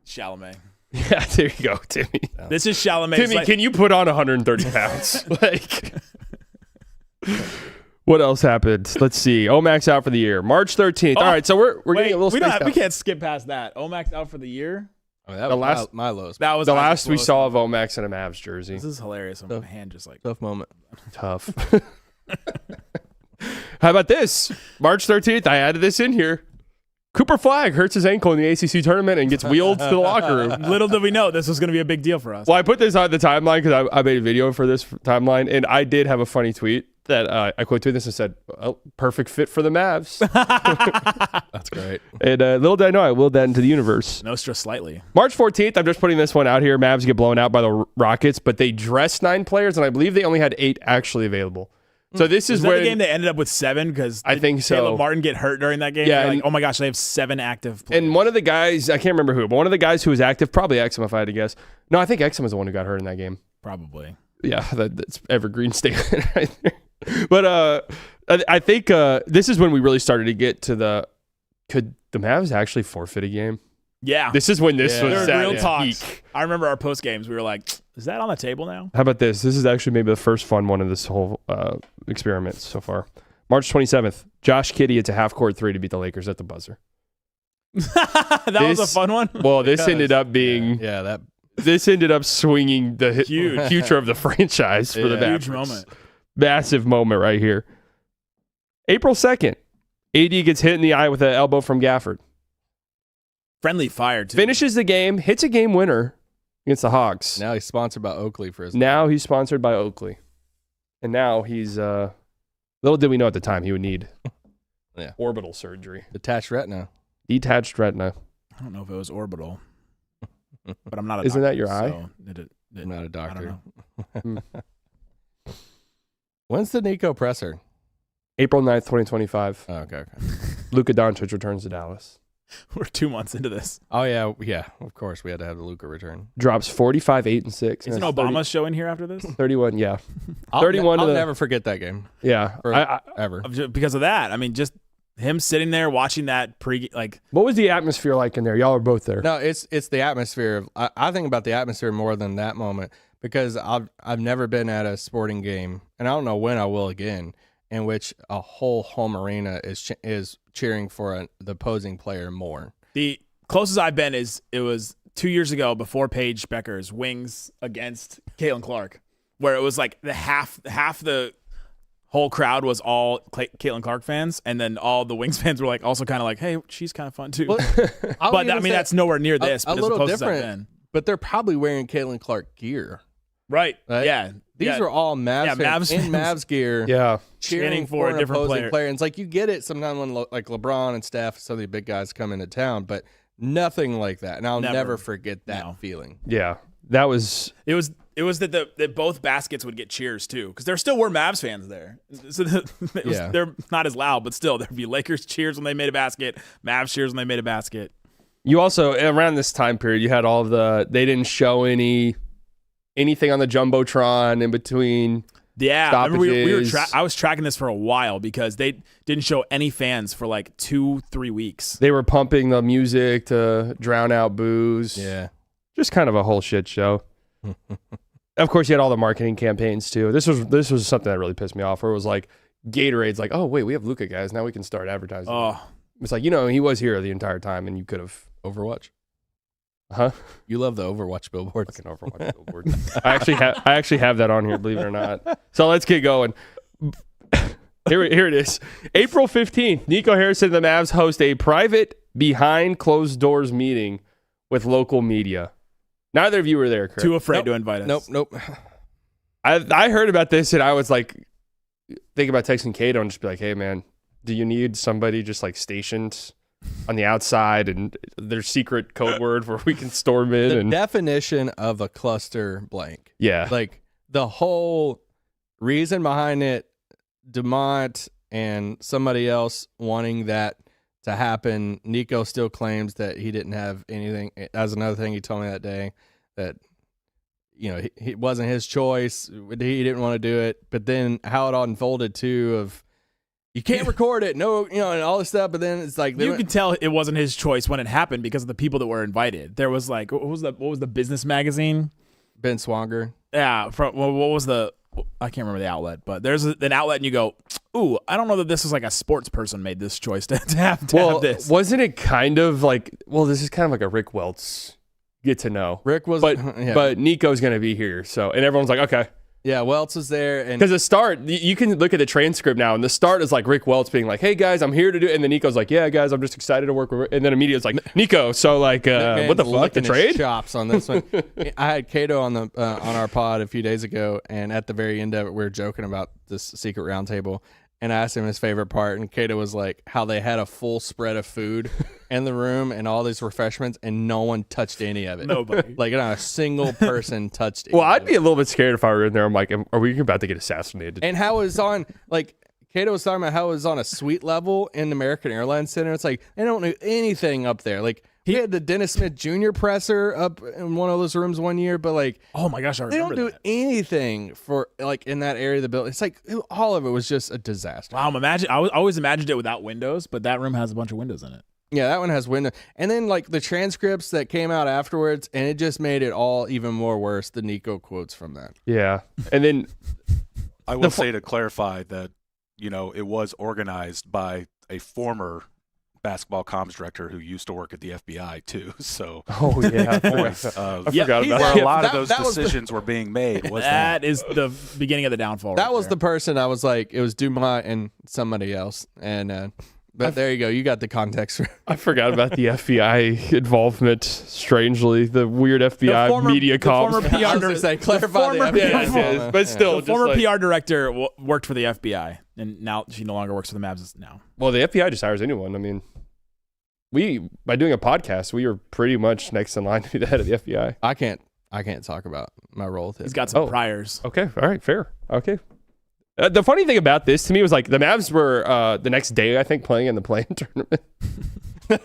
Chalamet. Yeah, there you go, Timmy. This is Chalamet. Timmy, can you put on 130 pounds? Like, what else happened? Let's see. Omax out for the year, March 13th. All right, so we're getting a little. We can't skip past that. Omax out for the year. I mean, that was my lowest. That was the last we saw of Omax in a Mavs jersey. This is hilarious. My hand just like tough moment. Tough. How about this? March 13th, I added this in here. Cooper Flagg hurts his ankle in the ACC tournament and gets wheeled to the locker room. Little did we know this was going to be a big deal for us. Well, I put this on the timeline because I made a video for this timeline, and I did have a funny tweet that I quote tweeted this and said, well, perfect fit for the Mavs. That's great. And little did I know, I willed that into the universe. Nostra slightly. March 14th, I'm just putting this one out here. Mavs get blown out by the Rockets, but they dressed 9 players, and I believe they only had 8 actually available. So this is where the game they ended up with 7 because I think so. Caleb Martin get hurt during that game. Yeah, like, oh my gosh, they have 7 active players. And one of the guys, I can't remember who, but one of the guys who was active, probably Exum if I had to guess. No, I think Exum was the one who got hurt in that game. Probably. Yeah, that's evergreen statement right there. But I think this is when we really started to get to could the Mavs actually forfeit a game? Yeah. This is when this was There at were real its talks. peak. I remember our post games. We were like, is that on the table now? How about this? This is actually maybe the first fun one of this whole experiment so far. March 27th, Josh Giddey hits a half-court 3 to beat the Lakers at the buzzer. That was a fun one. Well, this ended up being... This ended up swinging the future of the franchise for the Mavericks. Huge moment. Massive moment right here. April 2nd, AD gets hit in the eye with an elbow from Gafford. Friendly fire, too. Finishes the game, hits a game winner against the Hawks. Now he's sponsored by Oakley for his. Now he's sponsored by Oakley. And now he's, little did we know at the time he would need orbital surgery. Detached retina. Detached retina. I don't know if it was orbital, but I'm not a Isn't doctor, that your eye? so I'm not a doctor. I don't know. When's the Nico presser? April 9th, 2025. Oh, okay. Luka Doncic returns to Dallas. We're 2 months into this. Oh, yeah. Of course, we had to have the Luka return. Drops 45, 8, and 6. Isn't Obama show in here after this? 31, yeah. 31 I'll never forget that game. Yeah. Ever. Because of that. I mean, just him sitting there watching that what was the atmosphere like in there? Y'all are both there. No, it's the atmosphere. I think about the atmosphere more than that moment because I've never been at a sporting game, and I don't know when I will again, in which a whole home arena is cheering for the opposing player more. The closest I've been it was 2 years ago before Paige Becker's Wings against Caitlin Clark, where it was like the half the whole crowd was all Caitlin Clark fans, and then all the Wings fans were like also kind of like, hey, she's kind of fun too. Well, but I mean, that's nowhere near this. A little different, but they're probably wearing Caitlin Clark gear. Right. Yeah. These are all Mavs fans in Mavs gear. Yeah. Cheering for a different player. And it's like you get it sometimes when like LeBron and Steph, some of the big guys come into town, but nothing like that. And I'll never forget that feeling. Yeah. That was it was that both baskets would get cheers too, because there still were Mavs fans there. So they're not as loud, but still there'd be Lakers cheers when they made a basket, Mavs cheers when they made a basket. You also around this time period you had all of they didn't show anything on the Jumbotron in between. Yeah, stoppages. I remember I was tracking this for a while because they didn't show any fans for like 2-3 weeks. They were pumping the music to drown out boos. Yeah. Just kind of a whole shit show. Of course, you had all the marketing campaigns too. This was something that really pissed me off. Where it was like Gatorade's like, oh wait, we have Luka guys now. We can start advertising. Oh, it's like he was here the entire time, and you could have Overwatch. Huh? You love the Overwatch billboard. Fucking Overwatch billboard. I actually have that on here. Believe it or not. So let's get going. Here it is. April 15th. Nico Harrison and the Mavs host a private behind closed doors meeting with local media. Neither of you were there, correct? Too afraid to invite us. Nope. I heard about this and I was like thinking about texting Cato and just be like, hey man, do you need somebody just like stationed on the outside and their secret code word where we can storm in? The definition of a cluster blank. Yeah. Like the whole reason behind it, DeMont and somebody else wanting that to happen. Nico still claims that he didn't have anything. That's another thing he told me that day, that it wasn't his choice. He didn't want to do it. But then how it all unfolded too, of you can't record it. No, and all this stuff. But then it's like You could tell it wasn't his choice when it happened because of the people that were invited. There was like, what was the business magazine? Ben Swanger. Yeah. What was the? I can't remember the outlet, but there's an outlet, and you go, ooh, I don't know that this is like a sports person made this choice to have this. Wasn't it kind of like? Well, this is kind of like a Rick Welts get to know. Rick was, but Nico's going to be here, so and everyone's like, okay. Yeah, Welts was there, and because the start, you can look at the transcript now, and the start is like Rick Welts being like, "Hey guys, I'm here to do," and then Nico's like, "Yeah, guys, I'm just excited to work with," and then immediately it's like, "Nico, so like, what the fuck, the trade?" Chops on this one. I had Cato on the on our pod a few days ago, and at the very end of it, we were joking about this secret roundtable. And I asked him his favorite part, and Cato was like, how they had a full spread of food in the room and all these refreshments, and no one touched any of it. Nobody. Like, not a single person touched it. Well, I'd be a little bit scared if I were in there. I'm like, are we about to get assassinated? And how it was on, like, Cato was talking about how it was on a suite level in the American Airlines Center. It's like, they don't do anything up there. Like, he had the Dennis Smith Jr. presser up in one of those rooms one year, but like, oh my gosh, I they remember don't do that. anything for like in that area of the building. It's like all of it was just a disaster. Wow, I always imagined it without windows, but that room has a bunch of windows in it. Yeah, that one has windows. And then like the transcripts that came out afterwards, and it just made it all even more worse. The Nico quotes from that. Yeah, and then I will say to clarify that it was organized by a former basketball comms director who used to work at the FBI too. So I forgot about where that. a lot of those decisions were being made. That is the beginning of the downfall. That was the person I was like, it was Dumas and somebody else. And but there you go. You got the context. I forgot about the FBI involvement. Strangely, the weird FBI media comms. Former PR I was gonna say, clarify the FBI involvement. But still, the former PR director worked for the FBI, and now she no longer works for the Mavs. Now, well, the FBI just hires anyone. I mean, by doing a podcast, we were pretty much next in line to be the head of the FBI. I can't talk about my role with it. He's got some priors. Okay, all right, fair. Okay. The funny thing about this to me was like the Mavs were the next day, I think, playing in the play-in tournament.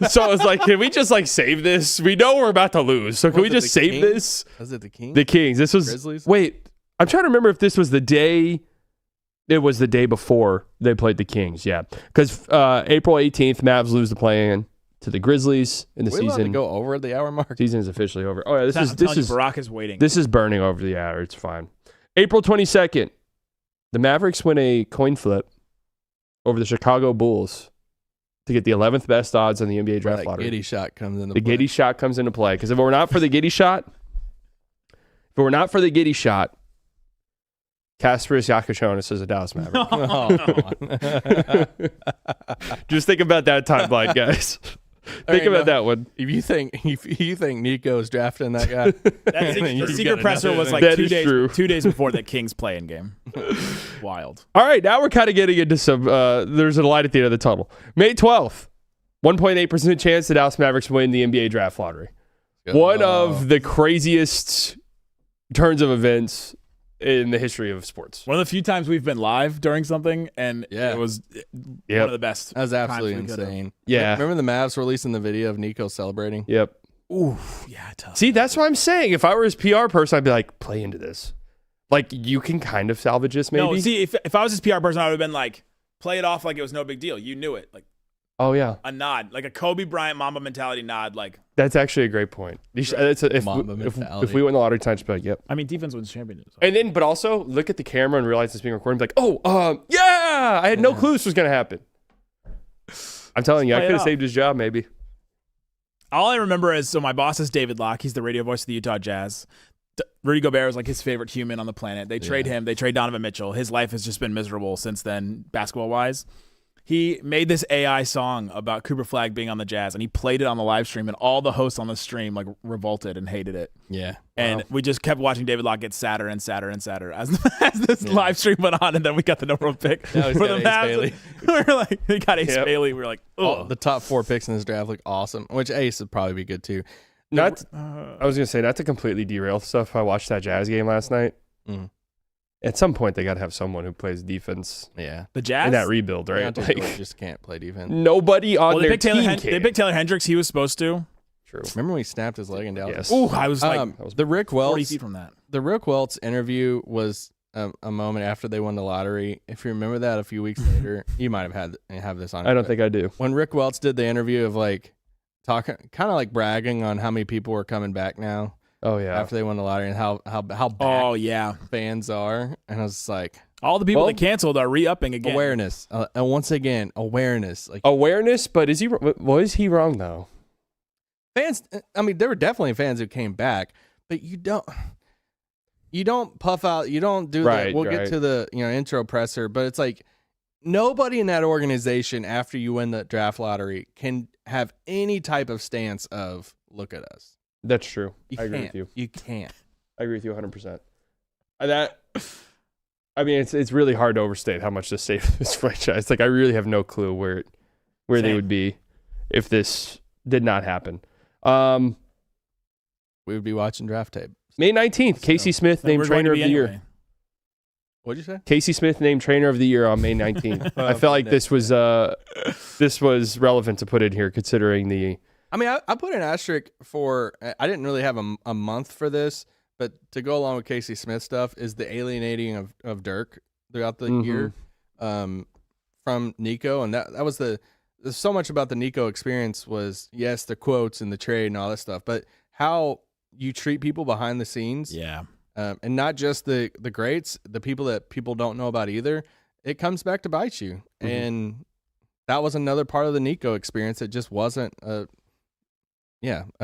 So I was like, can we just like save this? We know we're about to lose, so can we just save this? Was it the Kings? The Kings. This was Grizzlies? Wait, I'm trying to remember if this was the day. It was the day before they played the Kings. Yeah, because April 18th, Mavs lose the play-in to the Grizzlies in the We're allowed to season. go over the hour mark. Season is officially over. Oh yeah, this is Barack is waiting. This is burning over the hour. It's fine. April 22nd, the Mavericks win a coin flip over the Chicago Bulls to get the 11th best odds in the NBA draft lottery. Giddy shot comes into the play. Giddy shot comes into play because if it were not for the Giddy shot, Kasparis Yakushonis is a Dallas Maverick. Just think about that timeline, guys. Think about that one. If you think Nico's drafting that guy, the secret presser was like That 2 is days. true. 2 days before the Kings play-in game. Wild. All right, now we're kind of getting into some. There's a light at the end of the tunnel. May 12th, 1.8% chance the Dallas Mavericks win the NBA draft lottery. One of the craziest turns of events in the history of sports. One of the few times we've been live during something, and it was one of the best. That was absolutely times we could've. insane. Yeah. Remember the Mavs releasing the video of Nico celebrating? Yep. Ooh, yeah, tough. See, that's what I'm saying. If I were his PR person, I'd be like, play into this. Like, you can kind of salvage this, maybe. No, see, if I was his PR person, I would have been like, play it off like it was no big deal. You knew it. Like, oh, yeah. a nod. Like a Kobe Bryant Mamba mentality nod. Like, that's actually a great point. If we win the lottery tonight, just be like, yep. I mean, defense wins championships. And then, but also, look at the camera and realize it's being recorded. Be like, yeah, I had no clue this was going to happen. I'm telling you, I could have saved his job, maybe. All I remember is, so my boss is David Locke. He's the radio voice of the Utah Jazz. Rudy Gobert is like his favorite human on the planet. They trade him. They trade Donovan Mitchell. His life has just been miserable since then, basketball-wise. He made this AI song about Cooper Flagg being on the Jazz, and he played it on the live stream, and all the hosts on the stream like revolted and hated it. Yeah. And we just kept watching David Locke get sadder and sadder and sadder as this live stream went on, and then we got the number one pick for the Mavs. We were like, we got Ace Bailey. We were like, oh. The top 4 picks in this draft look awesome, which Ace would probably be good too. I was going to say, not to completely derail stuff, I watched that Jazz game last night. At some point, they got to have someone who plays defense. Yeah. The Jazz? In that rebuild, right? Like, just can't play defense. Nobody on their team can. They picked Taylor Hendricks. He was supposed to. True. Remember when he snapped his leg in Dallas? Yes. Ooh, I was like the Rick 40 Welts. feet from that. The Rick Welts interview was a moment after they won the lottery. If you remember that a few weeks later, you might have this on. I don't think I do. When Rick Welch did the interview of like talking, kind of like bragging on how many people were coming back now. Oh yeah. After they won the lottery and how back Oh yeah. fans are, and I was like, All the people that canceled are re-upping again. awareness, and once again, awareness. Like awareness, but was he wrong though? fans, I mean, there were definitely fans who came back, but you don't puff out, you don't do that. We'll get to the intro presser, but it's like nobody in that organization after you win the draft lottery can have any type of stance of look at us. That's true. I Agree with you. You can't. I agree with you 100%. I mean, it's really hard to overstate how much this saved this franchise. Like, I really have no clue where they would be if this did not happen. We would be watching draft tape. May 19th, Casey Smith named trainer of the year. What'd you say? Casey Smith named trainer of the year on May 19th. I felt like this was relevant to put in here, considering the. I mean, I put an asterisk for. I didn't really have a month for this, but to go along with Casey Smith stuff is the alienating of Dirk throughout the year from Nico, and that was there's so much about the Nico experience was yes, the quotes and the trade and all that stuff, but how you treat people behind the scenes, and not just the greats, the people that people don't know about either. It comes back to bite you, and that was another part of the Nico experience. It just wasn't a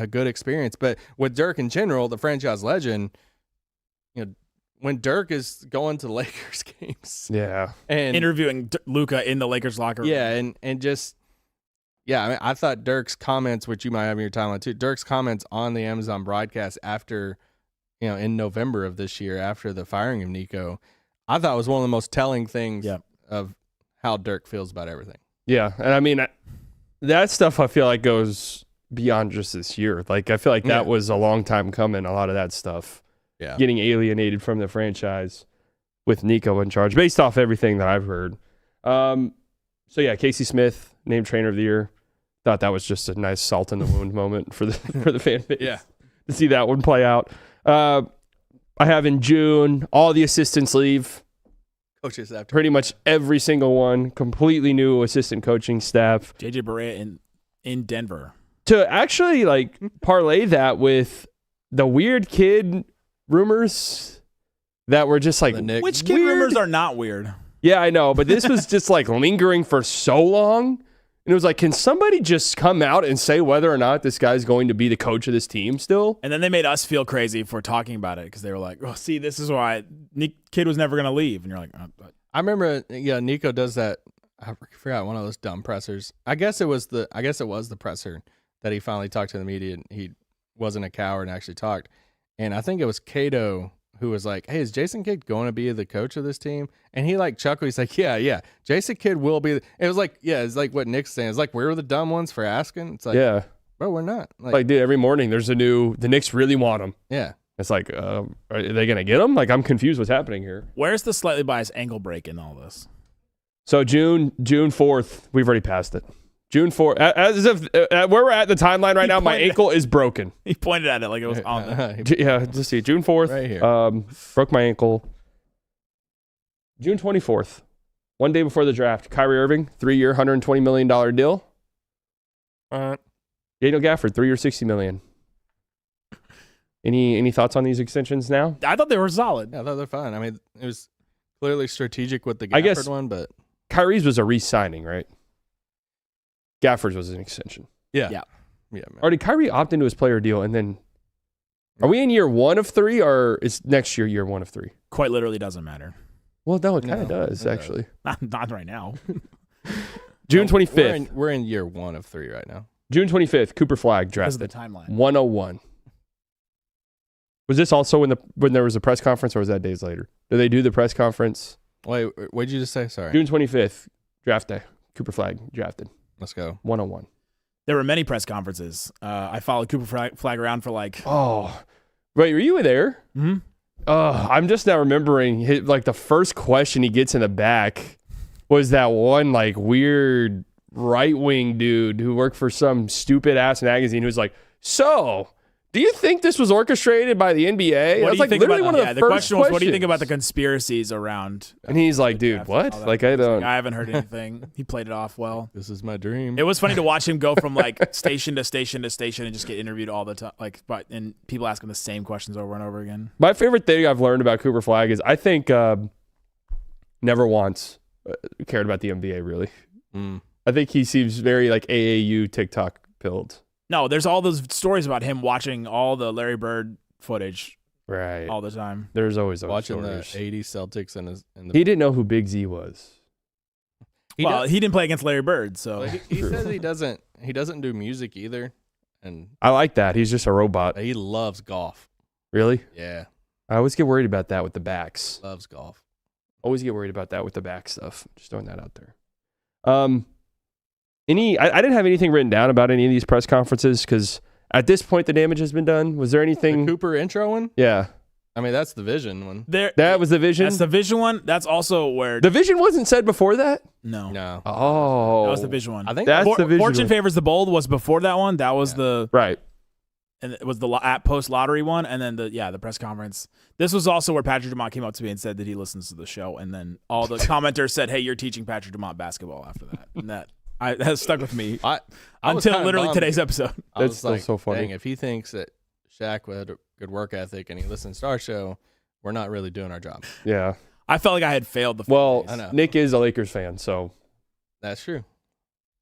good experience. But with Dirk in general, the franchise legend, when Dirk is going to Lakers games, and interviewing Luka in the Lakers locker room, and just. Yeah, I mean, I thought Dirk's comments, which you might have in your timeline too, Dirk's comments on the Amazon broadcast after, in November of this year, after the firing of Nico, I thought was one of the most telling things of how Dirk feels about everything. Yeah, and I mean, that stuff I feel like goes beyond just this year. Like, I feel like that was a long time coming, a lot of that stuff. Yeah. Getting alienated from the franchise with Nico in charge, based off everything that I've heard. So, yeah, Casey Smith, named trainer of the year. Thought that was just a nice salt in the wound moment for the fan base. Yeah, to see that one play out. I have in June all the assistants leave. Coaches after pretty much every single one. Completely new assistant coaching staff. JJ Barea in Denver. To actually like parlay that with the weird kid rumors that were just like which kid rumors are not weird. Yeah, I know, but this was just like lingering for so long. And it was like, can somebody just come out and say whether or not this guy's going to be the coach of this team still? And then they made us feel crazy for talking about it because they were like, oh, see, this is why kid was never going to leave. And you're like, I remember, Nico does that. I forgot one of those dumb pressers. I guess it was the presser that he finally talked to the media and he wasn't a coward and actually talked. And I think it was Cato who was like, hey, is Jason Kidd going to be the coach of this team? And he like chuckled. He's like, yeah, Jason Kidd will be. It was like, it's like what Nick's saying. It's like, we're the dumb ones for asking. It's like, bro, we're not. Like, dude, every morning there's the Knicks really want him. Yeah. It's like, are they going to get him? Like, I'm confused what's happening here. Where's the slightly biased ankle break in all this? So June 4th, we've already passed it. June 4th, as if where we're at the timeline right now, my ankle is broken. He pointed at it like it was on there. Yeah, let's see. June 4th, right here. Broke my ankle. June 24th, one day before the draft, Kyrie Irving, 3-year, $120 million deal. Daniel Gafford, 3-year, $60 million. Any thoughts on these extensions now? I thought they were solid. Yeah, I thought they're fine. I mean, it was clearly strategic with the Gafford one, but Kyrie's was a re-signing, right? Gafford's was an extension. Yeah. Or did Kyrie opt into his player deal and then are we in year 1 of 3 or is next year 1 of 3? Quite literally doesn't matter. Well, no, it kind of does, actually. Not right now. June 25th. We're in year 1 of 3 right now. June 25th, Cooper Flagg drafted. Because of the timeline. 101. Was this also when there was a press conference or was that days later? Did they do the press conference? Wait, what did you just say? Sorry. June 25th, draft day. Cooper Flagg drafted. Let's go. 101. There were many press conferences. I followed Cooper Flagg around for like... Oh. Wait, were you there? Mm-hmm. I'm just now remembering the first question he gets in the back was that one like weird right-wing dude who worked for some stupid-ass magazine who was like, so, Do you think this was orchestrated by the NBA? What That's do you like think literally about one of the the first question was, what do you think about the questions. conspiracies around? And he's like, the dude, draft what? and all that? Like, I He's don't. I haven't heard anything. He played it off well. This is my dream. It was funny to watch him go from like station to station to station and just get interviewed all the time. Like, and people ask him the same questions over and over again. My favorite thing I've learned about Cooper Flagg is I think never once cared about the NBA, really. I think he seems very like AAU TikTok pilled. No, there's all those stories about him watching all the Larry Bird footage Right. all the time. There's always those Watching stories. the 80s Celtics and He didn't know who Big Z was. he He didn't play against Larry Bird, so he says he doesn't do music either, and I like that. He's just a robot. he loves golf. Really? Yeah, I always get worried about that with the backs. loves golf. Always get worried about that with the back stuff. Just throwing that out there. I didn't have anything written down about any of these press conferences because at this point the damage has been done. Was there The anything? Cooper intro one. Yeah, I mean, that's the Vision one. that was the vision. that's the Vision one. That's also where The vision wasn't said before that. no, No, Oh, that was the Vision one. I think That's the vision Fortune one. favors the bold was before that one. That was the right. and it was the at post lottery one, and then the press conference. This was also where Patrick Dumont came up to me and said that he listens to the show, and then all the commenters said, "Hey, you're teaching Patrick Dumont basketball." After that, and that has stuck with me I was until kinda literally bummed. today's episode. I That's was still like, so funny. Dang, if he thinks that Shaq had a good work ethic and he listens to our show, we're not really doing our job. Yeah. I felt like I had failed the. Well, I know. Nick is a Lakers fan, so That's true.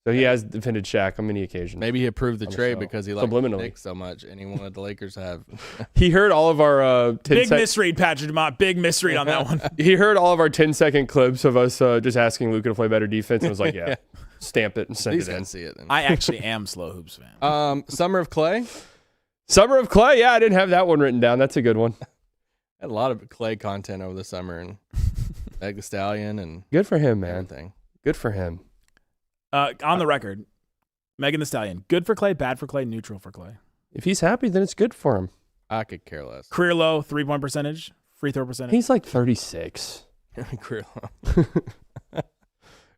he has defended Shaq on many occasions. Maybe he approved the On the trade show. because he liked Subliminally. Nick so much and he wanted the Lakers to have. He heard all of our 10 Big misread, Patrick Dumont. Big misread on that one. He heard all of our 10-second clips of us just asking Luka to play better defense and was like, yeah, stamp it and send He's it in. gonna see it. Then. I actually am slow hoops fan. Summer of Clay. Summer of Clay. Yeah, I didn't have that one written down. That's a good one. Had a lot of Clay content over the summer and Meg the Stallion and Good for him, man. everything. Good for him. On the record, Megan the Stallion. Good for Clay, bad for Clay, neutral for Clay. If he's happy, then it's good for him. I could care less. Career low 3-point percentage, free throw percentage. He's like 36. Career low.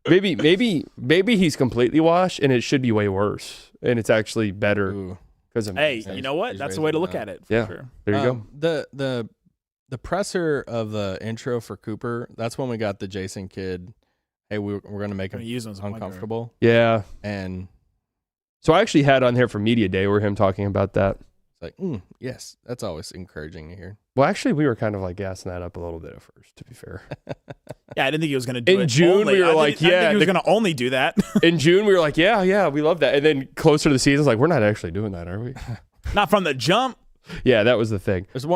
Maybe he's completely washed and it should be way worse. And it's actually better Ooh. because of Hey, me. you know what? he's That's the way to raising look that. at it. For Yeah. sure. There you go. The presser of the intro for Cooper, that's when we got the Jason Kidd, hey, we're going to make him Gonna use him as a point guard. uncomfortable. Yeah. And So I actually had on here for Media Day where him talking about that. it's like, yes, that's always encouraging to hear. Well, actually, we were kind of like gassing that up a little bit at first, to be fair. Yeah, I didn't think he was going to do it. In June, only. we were I didn't- like, I didn't yeah, think he was the- going to only do that. In June, we were like, yeah, we love that. And then closer to the season, it's like, we're not actually doing that, are we? Not from the jump. Yeah, that was the thing. There's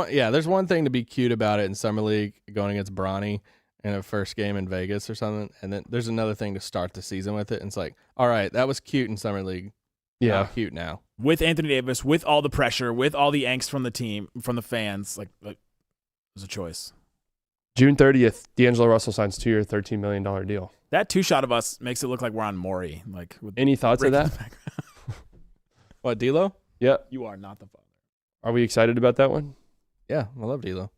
one thing to be cute about it in Summer League going against Bronny in a first game in Vegas or something. And then there's another thing to start the season with it. And it's like, all right, that was cute in Summer League. Yeah. Not cute now. With Anthony Davis, with all the pressure, with all the angst from the team, from the fans, like it was a choice. June 30th, D'Angelo Russell signs 2-year, $13 million deal. That two shot of us makes it look like we're on Maury. Like with Any thoughts of Rick in that? the background. What, D'Lo? Yeah. You are not the father. Are we excited about that one? Yeah, I love D'Lo.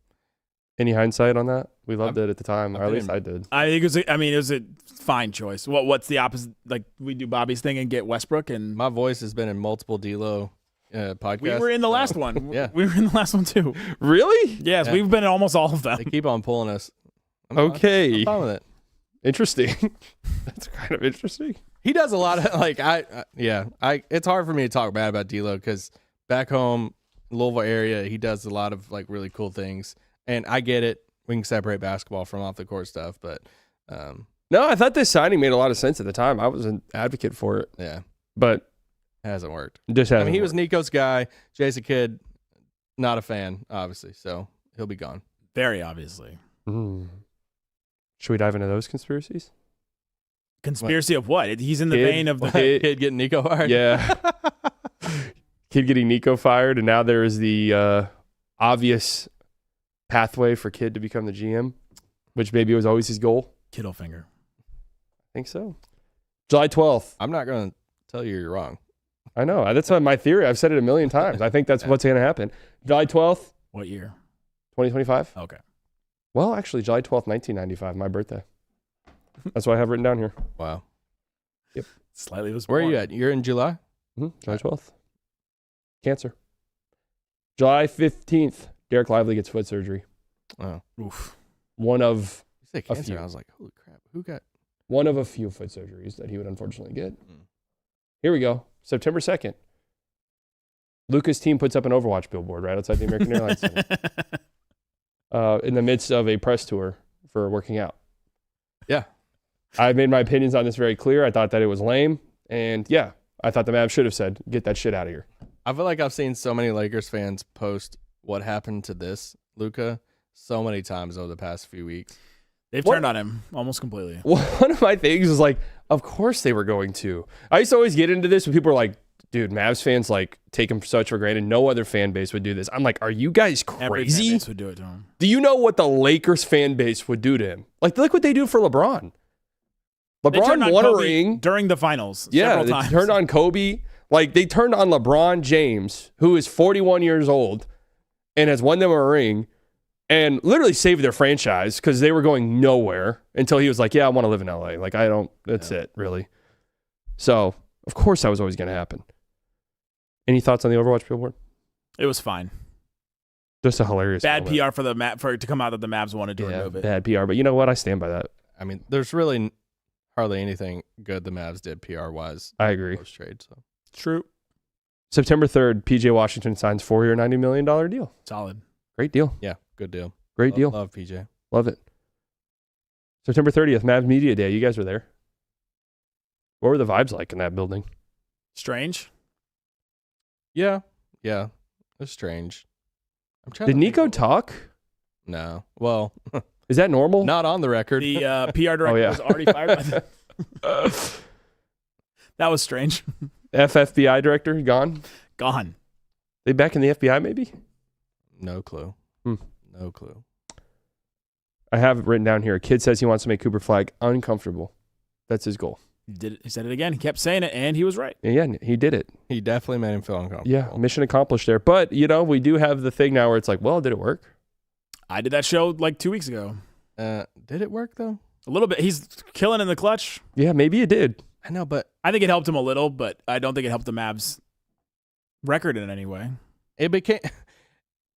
Any hindsight on that? We loved it at the time, I've or at been least in- I did. I think it was a fine choice. What's the opposite? Like we do Bobby's thing and get Westbrook, and My voice has been in multiple D'Lo podcasts. we were in the last one. Yeah. We were in the last one too. Really? Yes, Yeah. we've been in almost all of them. They keep on pulling us. I'm Okay. fine with it. Interesting. That's kind of interesting. He does a lot of it's hard for me to talk bad about D'Lo because back home, Louisville area, he does a lot of like really cool things, and I get it. We can separate basketball from off the court stuff, but No, I thought this signing made a lot of sense at the time. I was an advocate for it, yeah, but it hasn't worked. it just I hasn't mean, he was worked. Nico's guy. Jason Kidd, not a fan, obviously, so he'll be gone. Very obviously. Should we dive into those conspiracies? Conspiracy of what? He's in the Kid- vein of the. Kid getting Nico fired. Yeah. Kid getting Nico fired, and now there is the obvious pathway for Kid to become the GM, which maybe was always his goal. Kittlefinger. I think so. July 12th. I'm not going to tell you you're wrong. I know. That's my theory. I've said it a million times. I think that's what's going to happen. July 12th, What year? 2025. Okay. Well, actually, July 12th, 1995, my birthday. That's what I have written down here. Wow. Slightly was. Where are born. you at? You're in July? July 12th. Cancer. July 15th, Derek Lively gets foot surgery. Oh, Oof. One of you say cancer? few. I was like, holy crap! Who got? one of a few foot surgeries that he would unfortunately get. Here we go. September 2nd. Luca's team puts up an Overwatch billboard right outside the American Airlines Center. In the midst of a press tour for working out. Yeah. I made my opinions on this very clear. I thought that it was lame. And yeah, I thought the Mavs should have said, get that shit out of here. I feel like I've seen so many Lakers fans post what happened to this Luka so many times over the past few weeks. They've turned on him almost completely. One of my things is like, of course they were going to. I used to always get into this when people were like, dude, Mavs fans like take him such for granted. No other fan base would do this. I'm like, are you guys Every crazy? fan base would do it to him. Do you know what the Lakers fan base would do to him? Like, look what they do for LeBron. They turned LeBron on won a Kobe ring. during the finals. Yeah, several they times. turned on Kobe. Like, they turned on LeBron James, who is 41 years old and has won them a ring and literally saved their franchise because they were going nowhere until he was like, yeah, I want to live in LA. Like, I don't, that's it, really. So, of course, that was always going to happen. Any thoughts on the Overwatch billboard? It was fine. Just a hilarious Bad moment. PR for the for it to come out that the Mavs wanted to remove it. Bad PR. But you know what? I stand by that. I mean, there's really hardly anything good the Mavs did PR-wise. I agree. Post-trade, so. True. September 3rd, PJ Washington signs 4-year, $90 million deal. Solid. Great deal. Yeah, good deal. Great deal. Love PJ. Love it. September 30th, Mavs Media Day. You guys were there. What were the vibes like in that building? Strange. Yeah, it's strange. I'm trying Did to think Nico what- talk? No. Well, Is that normal? not on the record. The PR director yeah. was already fired. That was strange. FFBI director gone? Gone. They back in the FBI maybe? No clue. Hmm. No clue. I have it written down here. A kid says he wants to make Cooper Flag uncomfortable. That's his goal. He said it again. He kept saying it, and he was right. And yeah, he did it. He definitely made him feel uncomfortable. Yeah, mission accomplished there. But, you know, we do have the thing now where it's like, well, did it work? I did that show like 2 weeks ago. Did it work though? A little bit. He's killing in the clutch. Yeah, maybe it did. I know, but I think it helped him a little, but I don't think it helped the Mavs record in any way. it became.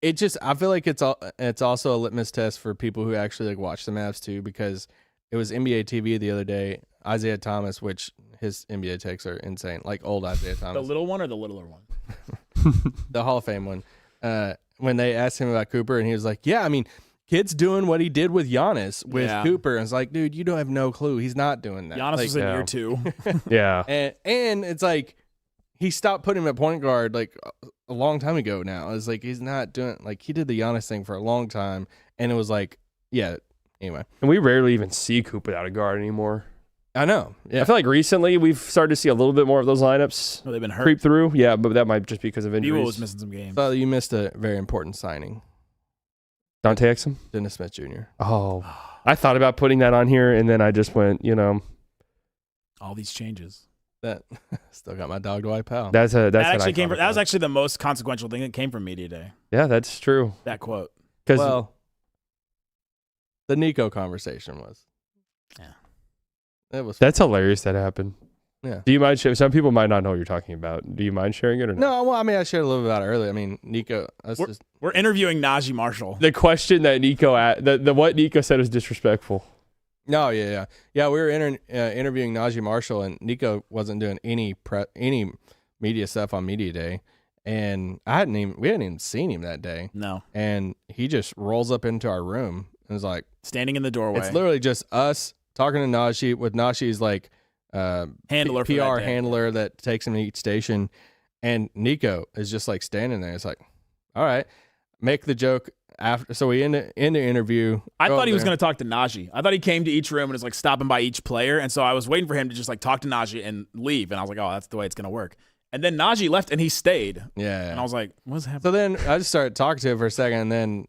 It just. I feel like it's also a litmus test for people who actually like watch the Mavs too, because it was NBA TV the other day. Isaiah Thomas, which his NBA takes are insane, like old Isaiah The Thomas, little one or the littler one? the Hall of Fame one. When they asked him about Cooper, and he was like, "Yeah, I mean, kid's doing what he did with Giannis with Yeah. Cooper." And it's like, dude, you don't have no clue. He's not doing that. Giannis Like, was in yeah. year 2. Yeah. and it's like he stopped putting him at point guard like a long time ago now. It's like he's not doing like he did the Giannis thing for a long time, and it was like, yeah. Anyway, And we rarely even see Coop without a guard anymore. I know. Yeah, I feel like recently we've started to see a little bit more of those lineups Well, they've been hurt. creep through. Yeah, but that might just be because of Beal injuries. was missing some games. so you missed a very important signing, Dante Exum? Dennis Smith Jr. Oh, I thought about putting that on here, and then I just went, you know, All these changes. That still got my dog Dwight Powell. that's That an actually came. iconic That was one. actually the most consequential thing that came from Media Day. Yeah, that's true. That quote. Because Well, the Nico conversation was. Yeah. It was. that's hilarious that happened. Yeah. Do you mind sharing? Some people might not know what you're talking about. Do you mind sharing it or not? No, well, I mean, I shared a little bit about it earlier. I mean, Nico. That's just. We're interviewing Najee Marshall. The question that Nico the what Nico said was disrespectful. No, yeah. We were interviewing Najee Marshall, and Nico wasn't doing any media stuff on Media Day, and we hadn't even seen him that day, No. and he just rolls up into our room and was like, Standing in the doorway. it's literally just us talking to Najee with Najee's like Handler for PR that day. handler that takes him to each station, and Nico is just like standing there. It's like, all right, make the joke after. So we end the interview. I thought he was going to talk to Najee. I thought he came to each room and was like stopping by each player. And so I was waiting for him to just like talk to Najee and leave. And I was like, oh, that's the way it's going to work. And then Najee left and he stayed. Yeah. And I was like, what's happening? So then I just started talking to him for a second, and then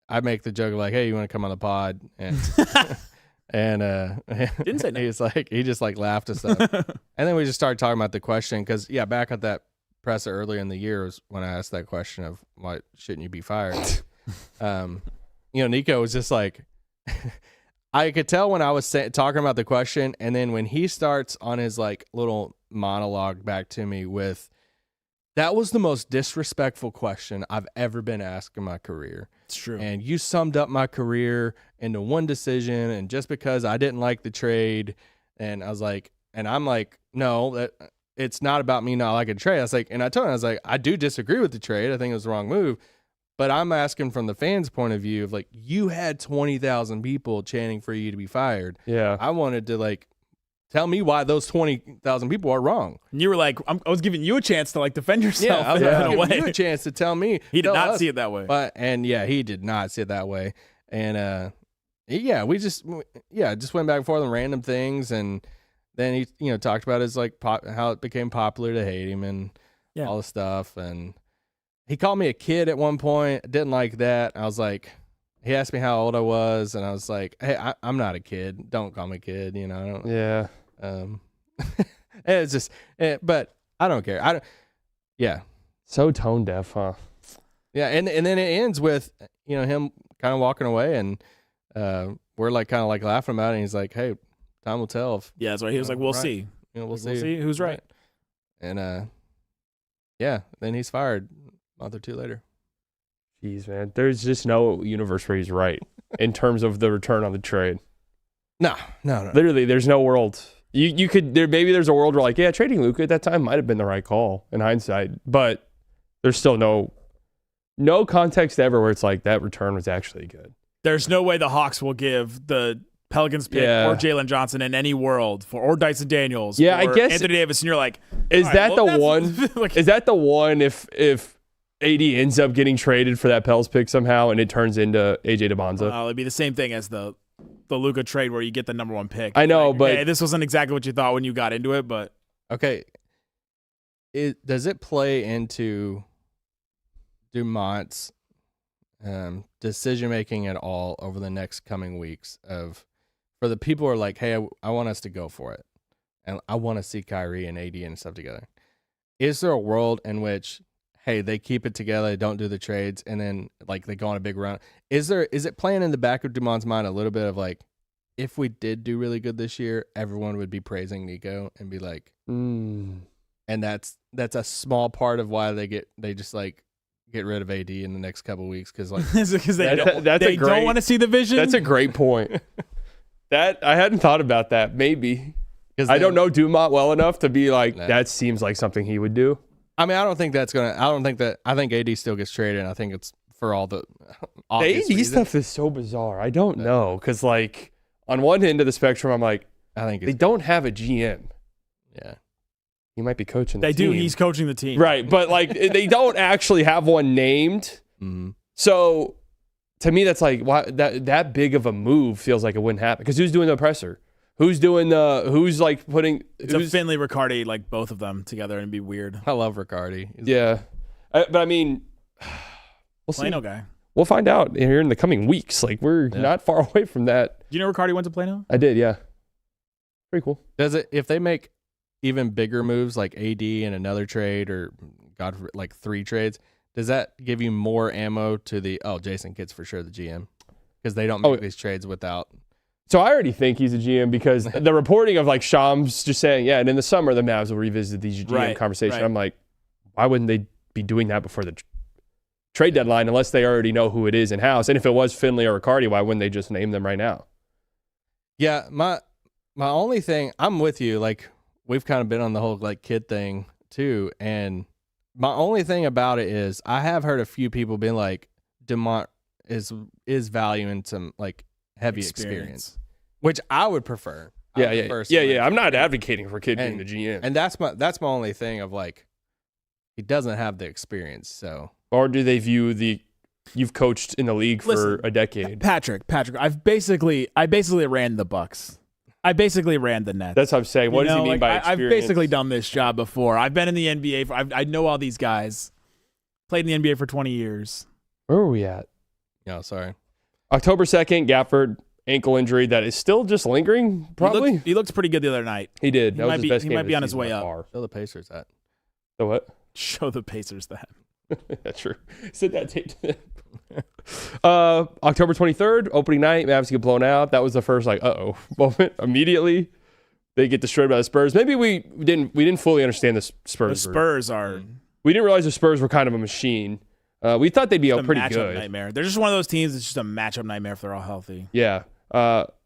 I make the joke of like, "Hey, you want to come on the pod?" And Didn't say no. he just like laughed and stuff, and then we just started talking about the question because back at that presser earlier in the year was when I asked that question of why shouldn't you be fired. Nico was just like, I could tell when I was talking about the question, and then when he starts on his like little monologue back to me with, That was the most disrespectful question I've ever been asked in my career. It's true. And you summed up my career into one decision, and just because I didn't like the trade, and I was like, and I'm like, no, it's not about me not liking the trade. I was like, and I told him, I was like, I do disagree with the trade. I think it was the wrong move. But I'm asking from the fans' point of view of like, you had 20,000 people chanting for you to be fired. Yeah. I wanted to like, tell me why those 20,000 people are wrong. And you were like, I was giving you a chance to like defend yourself. Yeah, I was in a giving way. you a chance to tell me. He did tell not us. see it that way. But he did not see it that way. And we just went back and forth on random things, and then he talked about his like how it became popular to hate him and all the stuff. And he called me a kid at one point. Didn't like that. I was like, he asked me how old I was, and I was like, hey, I'm not a kid. Don't call me kid. I don't. Yeah. It's just, but I don't care. I don't. Yeah. So tone deaf, huh? Yeah, and then it ends with him kind of walking away, and we're like kind of like laughing about it. And he's like, "Hey, time will tell." Yeah, that's right. He was like, "We'll right. see. We'll see who's right." And then he's fired a month or two later. Jeez, man. There's just no universe where he's right in terms of the return on the trade. No. Literally, there's no world. You could maybe there's a world where like, yeah, trading Luka at that time might have been the right call in hindsight, but there's still no context ever where it's like that return was actually good. There's no way the Hawks will give the Pelicans pick or Jalen Johnson in any world or Dyson Daniels. Yeah, or I guess Anthony Davis, and you're like, is that the one? Like, is that the one if AD ends up getting traded for that Pels pick somehow and it turns into AJ DeBonza? it'd be the same thing as the Luka trade where you get the number one pick. I know, like, but hey, this wasn't exactly what you thought when you got into it, but Okay. Does it play into Dumont's decision making at all over the next coming weeks for the people who are like, hey, I want us to go for it, and I want to see Kyrie and AD and stuff together? Is there a world in which, hey, they keep it together, they don't do the trades, and then like they go on a big run? Is it playing in the back of Dumont's mind a little bit of like, if we did do really good this year, everyone would be praising Nico and be like, and that's a small part of why they just like get rid of AD in the next couple of weeks, because like because they don't want to see the vision. That's a great point. That I hadn't thought about that. Maybe because I don't know Dumont well enough to be like that seems like something he would do. I mean, I think AD still gets traded, and I think it's for all the obvious AD reasons. stuff is so bizarre. I don't know, because like on one end of the spectrum, I'm like, I think they don't have a GM. Yeah. He might be coaching the They team. do. He's coaching the team. Right, but like they don't actually have one named. Mm-hmm. So to me, that's like why that big of a move feels like it wouldn't happen. Because who's doing the presser? Who's like putting? It's a Finley Riccardi, like both of them together, and it'd be weird. I love Riccardi. Yeah, but I mean, we'll see. Plano guy. We'll find out here in the coming weeks. Like we're not far away from that. Do you know Riccardi went to Plano? I did, yeah. Pretty cool. Does it, if they make even bigger moves like AD and another trade, or like 3 trades, does that give you more ammo to Jason Kidd's for sure the GM? Because they don't make these trades without. So I already think he's a GM because the reporting of like Shams just saying, yeah, and in the summer the Mavs will revisit these GM conversation. I'm like, why wouldn't they be doing that before the trade deadline unless they already know who it is in house? And if it was Finley or Riccardi, why wouldn't they just name them right now? Yeah, my only thing, I'm with you. Like we've kind of been on the whole like kid thing too, and my only thing about it is I have heard a few people being like, DeMont is valuing some like heavy experience, which I would prefer. Yeah. I'm not advocating for Kidd being the GM, and that's my only thing of like, he doesn't have the experience. So, or do they view you've coached in the league for a decade? Patrick, I basically ran the Bucks. I basically ran the Nets. That's what I'm saying. What does he mean by experience? I've basically done this job before. I've been in the NBA. I know all these guys. Played in the NBA for 20 years. Where were we at? Yeah, sorry. October 2nd, Gafford, ankle injury that is still just lingering, probably. He looked pretty good the other night. He did. That was his best game. He might be on his way by up. far. Show the Pacers that. The what? Show the Pacers that. That's true. Send that tape to them. October 23rd, opening night, Mavs get blown out. That was the first moment. Immediately, they get destroyed by the Spurs. Maybe we didn't fully understand the Spurs. The Spurs are We didn't realize the Spurs were kind of a machine. We thought they'd be pretty matchup good. Nightmare. They're just one of those teams that's just a matchup nightmare if they're all healthy. Yeah.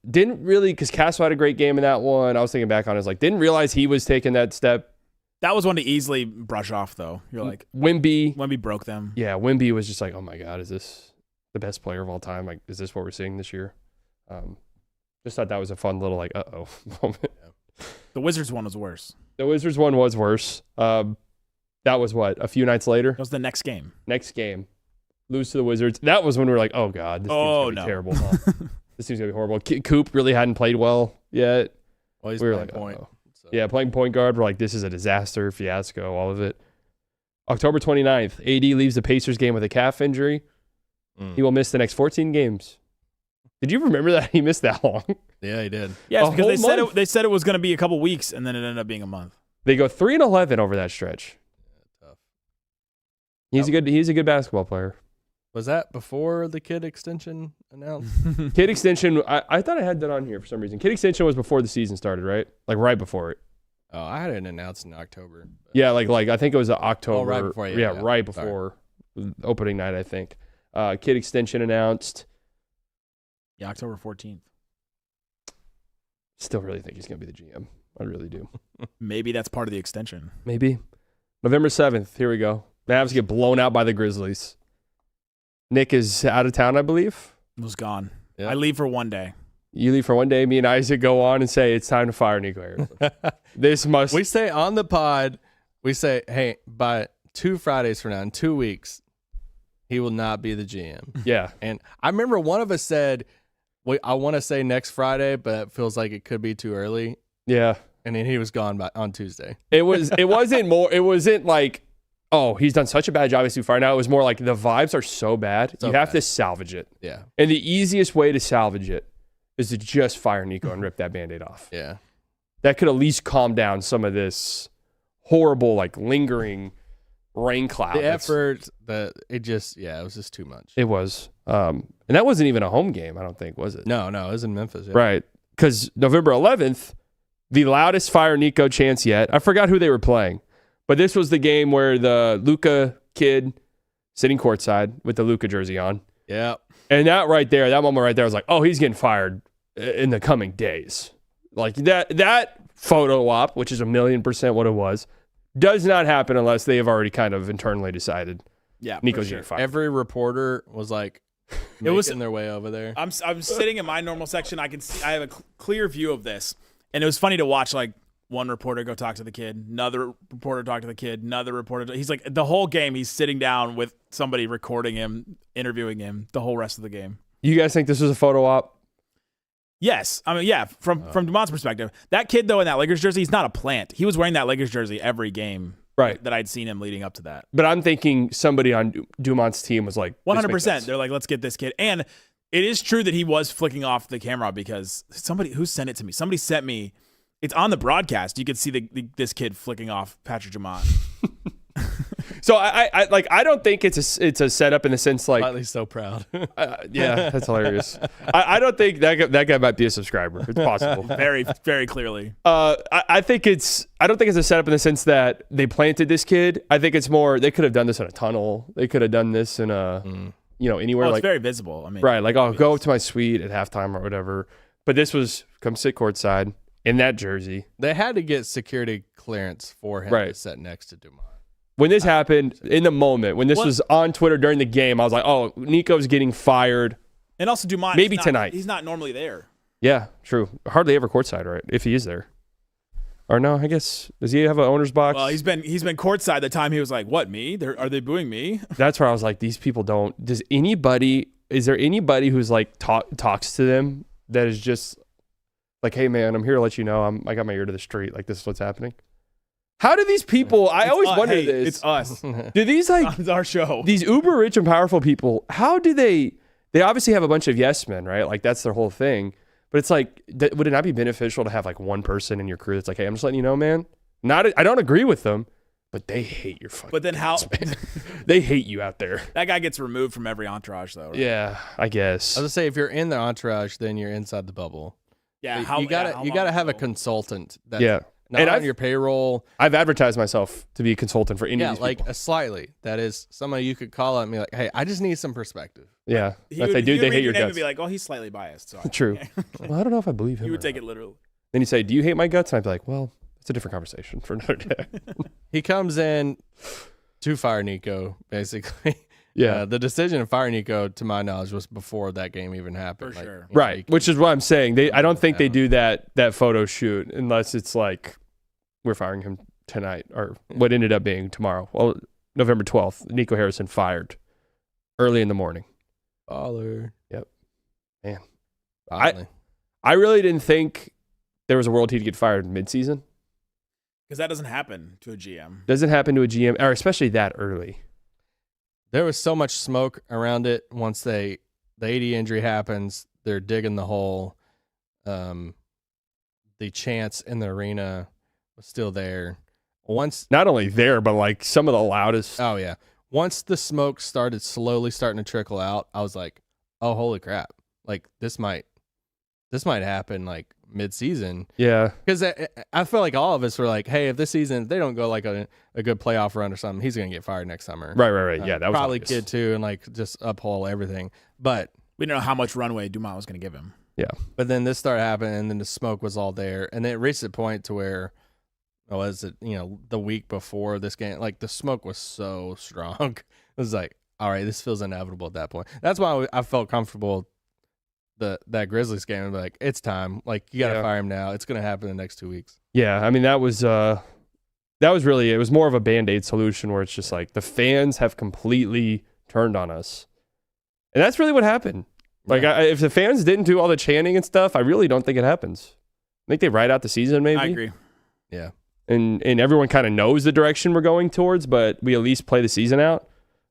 Didn't really, because Castro had a great game in that one. I was thinking back on it, like, didn't realize he was taking that step. That was one to easily brush off, though. You're like, Wemby broke them. Yeah, Wemby was just like, oh my God, is this the best player of all time? Like, is this what we're seeing this year? Just thought that was a fun little, like, uh-oh moment. The Wizards one was worse. The Wizards one was worse. That was what, a few nights later? That was the next game. Next game. Lose to the Wizards. That was when we were like, oh God, this team's going to be terrible. Huh? This team's going to be horrible. Coop really hadn't played well yet. Well, he's we were playing like, point. oh. So. Yeah, playing point guard. We're like, this is a disaster, fiasco, all of it. October 29th, AD leaves the Pacers game with a calf injury. He will miss the next 14 games. Did you remember that he missed that long? Yeah, he did. Yeah, because month. they said it was going to be a couple weeks, and then it ended up being a month. They go 3-11 over that stretch. Tough. He's a good basketball player. Was that before the kid extension announced? Kid extension, I thought I had that on here for some reason. Kid extension was before the season started, right? Like right before it. Oh, I had it announced in October. But... Yeah, like I think it was October. Oh, right before. Yeah, right before opening night, I think. Kid extension announced. Yeah, October 14th. Still really think he's going to be the GM. I really do. Maybe that's part of the extension. Maybe. November 7th. Here we go. Mavs get blown out by the Grizzlies. Nick is out of town, I believe. It was gone. Yep. I leave for one day. You leave for one day. Me and Isaac go on and say it's time to fire Nico Harrison. We say on the pod, we say, hey, by 2 Fridays from now, in 2 weeks, he will not be the GM. Yeah. And I remember one of us said, I want to say next Friday, but it feels like it could be too early. Yeah. And then he was gone on Tuesday. It wasn't like, oh, he's done such a bad job, he's too far. Now it was more like the vibes are so bad, you have to salvage it. Yeah. And the easiest way to salvage it is to just fire Nico and rip that Band-Aid off. Yeah. That could at least calm down some of this horrible, like lingering rain cloud. The effort, it was just too much. It was. And that wasn't even a home game, I don't think, was it? No, it was in Memphis. Yeah. Right. Because November 11th, the loudest fire Nico chants yet. I forgot who they were playing. But this was the game where the Luka kid sitting courtside with the Luka jersey on. Yeah. And that moment right there, I was like, oh, he's getting fired in the coming days. Like that photo op, which is 1,000,000% what it was, does not happen unless they have already kind of internally decided. Yeah, Nico's getting fired. Every reporter was like making their way over there. I'm sitting in my normal section. I can see, I have a clear view of this. And it was funny to watch, like, one reporter go talk to the kid, another reporter talk to the kid, another reporter. He's like, the whole game, he's sitting down with somebody recording him, interviewing him the whole rest of the game. You guys think this was a photo op? Yes. I mean, yeah, from Dumont's perspective. That kid, though, in that Lakers jersey, he's not a plant. He was wearing that Lakers jersey every game that I'd seen him leading up to that. But I'm thinking somebody on Dumont's team was like, 100%. They're like, let's get this kid. And it is true that he was flicking off the camera because who sent it to me? Somebody sent me. It's on the broadcast. You could see this kid flicking off Patrick Dumont. So I don't think it's a setup in the sense like Slightly so proud. Yeah, that's hilarious. I don't think that guy might be a subscriber. It's possible. Very, very clearly. I don't think it's a setup in the sense that they planted this kid. I think it's more they could have done this in a tunnel. They could have done this in a anywhere. It's like very visible. I mean, right, like I'll go up to my suite at halftime or whatever. But this was come sit courtside in that jersey. They had to get security clearance for him to sit next to Dumont. When this happened, in the moment, when this was on Twitter during the game, I was like, oh, Nico's getting fired. And also Dumont. Maybe tonight. He's not normally there. Yeah, true. Hardly ever courtside, right? If he is there. Or no, I guess, does he have an owner's box? Well, he's been courtside the time he was like, what, me? Are they booing me? That's where I was like, these people don't. Is there anybody who's like talks to them that is just like, hey, man, I'm here to let you know I got my ear to the street. Like, this is what's happening. How do these people, I always wonder this. It's us. Do these it's our show. These uber rich and powerful people, how do they obviously have a bunch of yes men, right? Like that's their whole thing. But it's like, would it not be beneficial to have like one person in your crew that's like, hey, I'm just letting you know, man. I don't agree with them, but they hate your fucking. But then guts, man. They hate you out there. That guy gets removed from every entourage though, right? Yeah, I guess. I was gonna say, if you're in the entourage, then you're inside the bubble. Yeah, You gotta have a consultant. not on your payroll. I've advertised myself to be a consultant for any of Yeah, these like people. a slightly. That is somebody you could call up and be like, hey, I just need some perspective. Yeah. He If would- they do, he would they read hate your name guts. and be like, oh, he's slightly biased. So True. Well, I don't know if I believe him. He would or take not. it literal. Then you say, do you hate my guts? And I'd be like, well, it's a different conversation for another day. He comes in to fire Nico, basically. Yeah. The decision to fire Nico, to my knowledge, was before that game even happened. For sure. you know, Right. he Which can- is what I'm saying. I don't think they do that photo shoot unless it's like we're firing him tonight or what ended up being tomorrow. Well, November 12th, Nico Harrison fired early in the morning. Baller. Yep. Man. Finally. I really didn't think there was a world he'd get fired midseason. Because that doesn't happen to a GM. Doesn't happen to a GM, or especially that early. There was so much smoke around it. Once the AD injury happens, they're digging the hole. The chants in the arena was still there. Once, Not only there, but like some of the loudest. oh yeah, once the smoke started starting to trickle out, I was like, oh holy crap! Like this might happen like mid-season. Yeah. Because I feel like all of us were like, hey, if this season they don't go like a good playoff run or something, he's gonna get fired next summer. Right. Yeah, that was probably obvious. kid too, and like just uphold everything. But We don't know how much runway Dumont was going to give him. then this started happening, and then the smoke was all there, and then it reached a point to where, the week before this game, like the smoke was so strong, it was like, all right, this feels inevitable at that point. That's why I felt comfortable. That Grizzlies game, and be like, it's time. Like you got to fire him now. It's gonna happen in the next 2 weeks. Yeah, I mean that was really, it was more of a Band-Aid solution where it's just like the fans have completely turned on us. And that's really what happened. Like if the fans didn't do all the chanting and stuff, I really don't think it happens. I think they ride out the season maybe. I agree. Yeah. And everyone kind of knows the direction we're going towards, but we at least play the season out.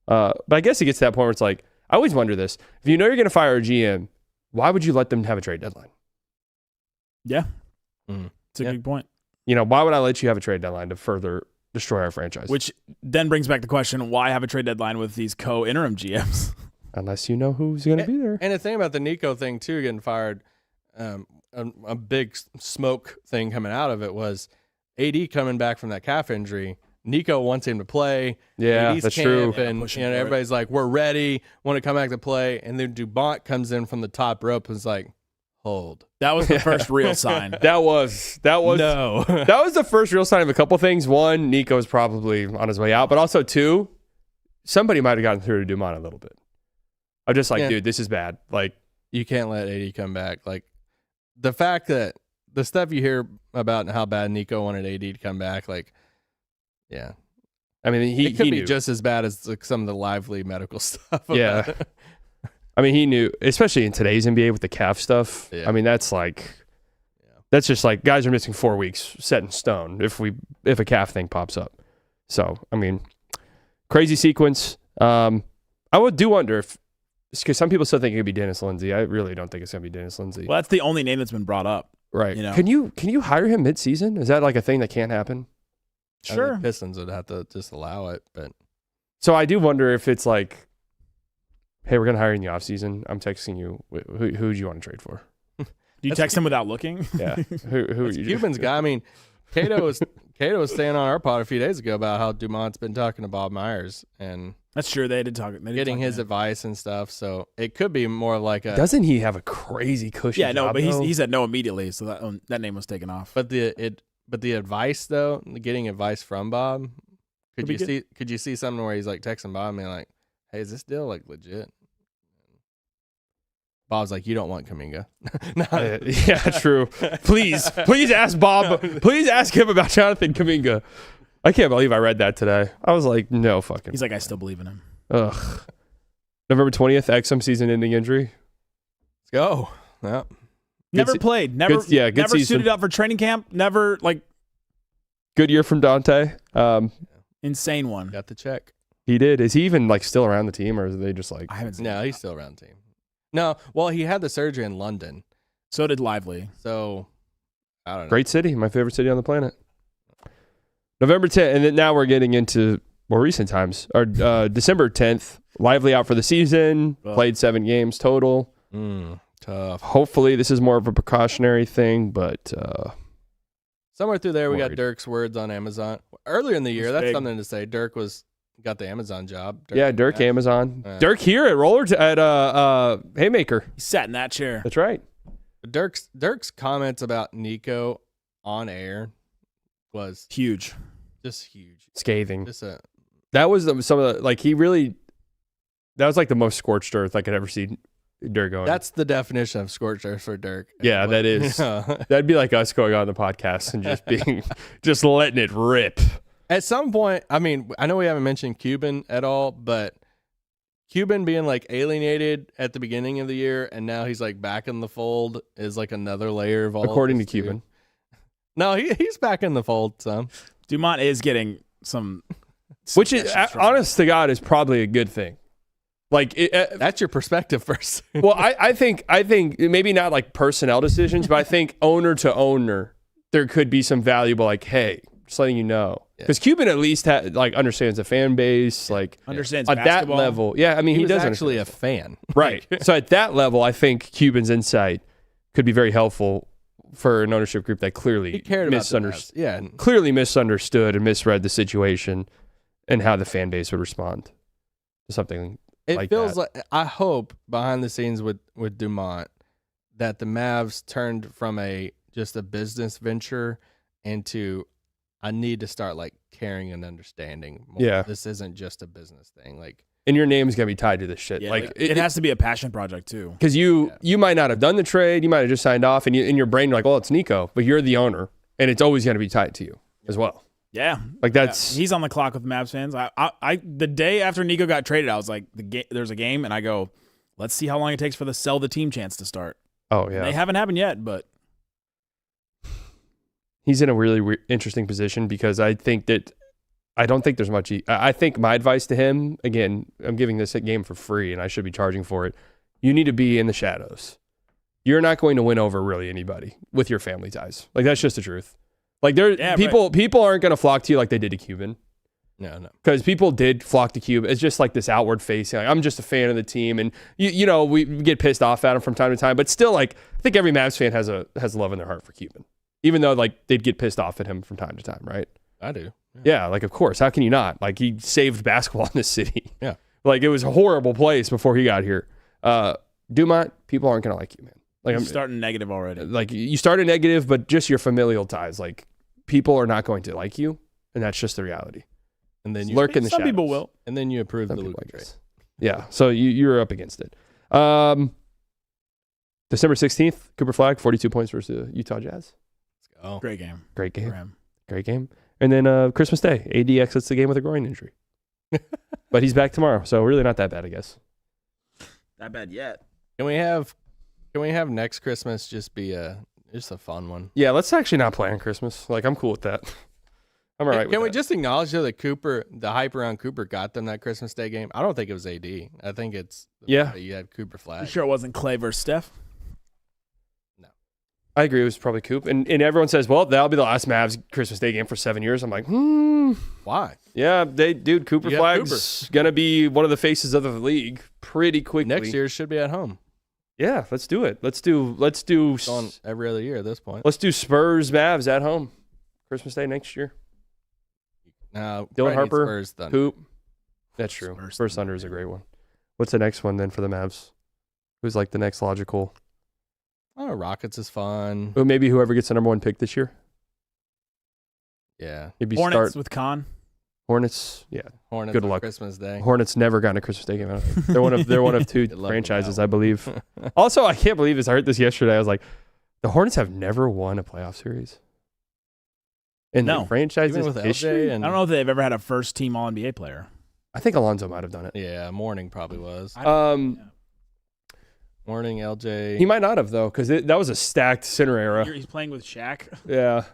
But I guess it gets to that point where it's like, I always wonder this. If you know you're going to fire a GM, why would you let them have a trade deadline? Yeah. Mm. It's a good point. You know, why would I let you have a trade deadline to further destroy our franchise? Which then brings back the question, why have a trade deadline with these co-interim GMs? Unless you know who's going to be there. And the thing about the Nico thing too, getting fired, a big smoke thing coming out of it was AD coming back from that calf injury. Nico wants him to play. Yeah, AD's that's camp, true. And pushing for it. everybody's like, "We're ready. Want to come back to play." And then Dumont comes in from the top rope and is like, "Hold." That was the first real sign. That was No. that was the first real sign of a couple things. One, Nico's probably on his way out, but also two, somebody might have gotten through to Dumont a little bit. I'm just like, dude, this is bad. Like, You can't let AD come back. Like the fact that the stuff you hear about and how bad Nico wanted AD to come back, like, yeah, I mean, he it could he be knew. just as bad as like, some of the lively medical stuff. Yeah. about it. I mean, he knew, especially in today's NBA with the calf stuff. Yeah. I mean, that's just like guys are missing 4 weeks set in stone if a calf thing pops up. So, I mean, crazy sequence. I do wonder if, because some people still think it could be Dennis Lindsey. I really don't think it's going to be Dennis Lindsey. Well, that's the only name that's been brought up. Right. You know. Can you hire him mid-season? Is that like a thing that can't happen? I think the Pistons would have to just allow it, but So I do wonder if it's like, hey, we're going to hire you in the offseason. I'm texting you. Who do you want to trade for? Do you text him without looking? Yeah. Who are you? Cuban's guy. I mean, Cato was saying on our pod a few days ago about how Dumont's been talking to Bob Myers and That's true. They did talk. getting his advice and stuff. So it could be more like a. Doesn't he have a crazy cushy Yeah, no, job, but though? he said no immediately, so that name was taken off. But the advice though, getting advice from Bob, Could be could you see something where he's like texting Bob and being like, "Hey, is this deal like legit?" Bob's like, "You don't want Kuminga." Yeah, true. Please ask Bob. Please ask him about Jonathan Kuminga. I can't believe I read that today. I was like, no fucking. He's like, I still believe in him. Ugh. November 20th, Exum season-ending injury. Let's go. Yeah. Never se- played. Never. good never season. suited up for training camp. Never like Good year from Dante. insane one. Got the check. He did. Is he even like still around the team, or is they just like? I haven't seen. No, it. he's still around the team. No, well, he had the surgery in London, So did Lively. so I don't know. Great city, my favorite city on the planet. November 10th, and then now we're getting into more recent times. Or December 10th, Lively out for the season. Ugh. Played 7 games total. Tough. Hopefully, this is more of a precautionary thing, but Somewhere through there, we got Worried. Dirk's words on Amazon. Earlier in the year, It's that's big. something to say. Dirk got the Amazon job. Dirk Amazon. Yeah. Dirk here at Haymaker. He sat in that chair. That's right. Dirk's comments about Nico on air was Huge. just huge. Scathing. Just That was some of the that was like the most scorched earth I could ever see Dirk going. that's the definition of scorched earth for Dirk. Yeah, that is. Yeah. That'd be like us going on the podcast and just just letting it rip. At some point, I mean, I know we haven't mentioned Cuban at all, but Cuban being like alienated at the beginning of the year and now he's like back in the fold is like another layer of all. According of to this, too. Cuban. No, he's back in the fold some. Dumont is getting some. Which is, suggestions from- honest to God, is probably a good thing. Like, That's your perspective first. well, I think maybe not like personnel decisions, but I think owner to owner, there could be some valuable, like, hey, just letting you know. Because Cuban at least understands the fan base, like Understands at basketball. that level. Yeah, I mean, he he was does actually understand. a fan. Right. So at that level, I think Cuban's insight could be very helpful for an ownership group that clearly He cared about the Mavs. Yeah. clearly misunderstood and misread the situation and how the fan base would respond to something It like feels that. like I hope behind the scenes with Dumont that the Mavs turned from just a business venture into I need to start like caring and understanding more. Yeah. This isn't just a business thing. Like And your name's going to be tied to this shit. Yeah, like it has to be a passion project too. because you might not have done the trade, you might have just signed off, and in your brain you're like, well, it's Nico, but you're the owner, and it's always going to be tied to you as well. Yeah, Like that's he's on the clock with Mavs fans. I the day after Nico got traded, I was like, there's a game, and I go, let's see how long it takes for the sell the team chance to start. oh yeah, They haven't happened yet, but he's in a really interesting position because I don't think there's much. I think my advice to him, again, I'm giving this game for free, and I should be charging for it. You need to be in the shadows. You're not going to win over really anybody with your family ties. Like that's just the truth. Like people aren't going to flock to you like they did to Cuban. no. Because people did flock to Cuban. It's just like this outward facing. Like, I'm just a fan of the team, and you know we get pissed off at him from time to time. But still, like I think every Mavs fan has love in their heart for Cuban, even though like they'd get pissed off at him from time to time, right? I do. Yeah, like of course. How can you not? Like he saved basketball in this city. Yeah. Like it was a horrible place before he got here. Dumont, people aren't gonna like you, man. Like I'm I'm starting negative already. like you started negative, but just your familial ties. Like people are not going to like you, and that's just the reality. And then you Lurk in the Some shadows. people will. and then you approve Some the people, Luka I trade. guess. Yeah, so you're up against it. December 16th, Cooper Flag, 42 points versus the Utah Jazz. Oh, Great game. Great for game. him. Great game. And then Christmas Day, AD exits the game with a groin injury. But he's back tomorrow, so really not that bad, I guess. Not bad yet. Can we have next Christmas just be just a fun one? Yeah, let's actually not play on Christmas. Like, I'm cool with that. I'm all right with Can we that. just acknowledge though that the hype around Cooper got them that Christmas Day game? I don't think it was AD. I think it's you had Cooper Flag. You sure it wasn't Clay versus Steph? I agree. It was probably Coop. And everyone says, well, that'll be the last Mavs Christmas Day game for 7 years. I'm like, Why? yeah, Cooper You have Flag's going to be one of the faces of the league pretty quickly. Next year should be at home. Yeah, let's do it. Let's do It's on every other year at this point. let's do Spurs Mavs at home. Christmas Day next year. Now, Dylan probably need Harper, Spurs Thunder. Coop. That's true. Spurs Spurs Thunder is a great one. What's the next one then for the Mavs? Who's like the next logical? Oh, Rockets is fun. Or maybe whoever gets the number one pick this year. Yeah, Maybe Hornets start with Con. Hornets. Yeah, Hornets Good on luck. Christmas Day. Hornets never gotten a Christmas Day game. They're one of two They love franchises, them I believe. Also, I can't believe this. I heard this yesterday. I was like, the Hornets have never won a playoff series in No. the franchise's Even with history. LJ and I don't know if they've ever had a first team All NBA player. I think Alonzo might have done it. Yeah, Morning probably was. Morning, LJ. He might not have though, because that was a stacked center era. He's playing with Shaq. Yeah.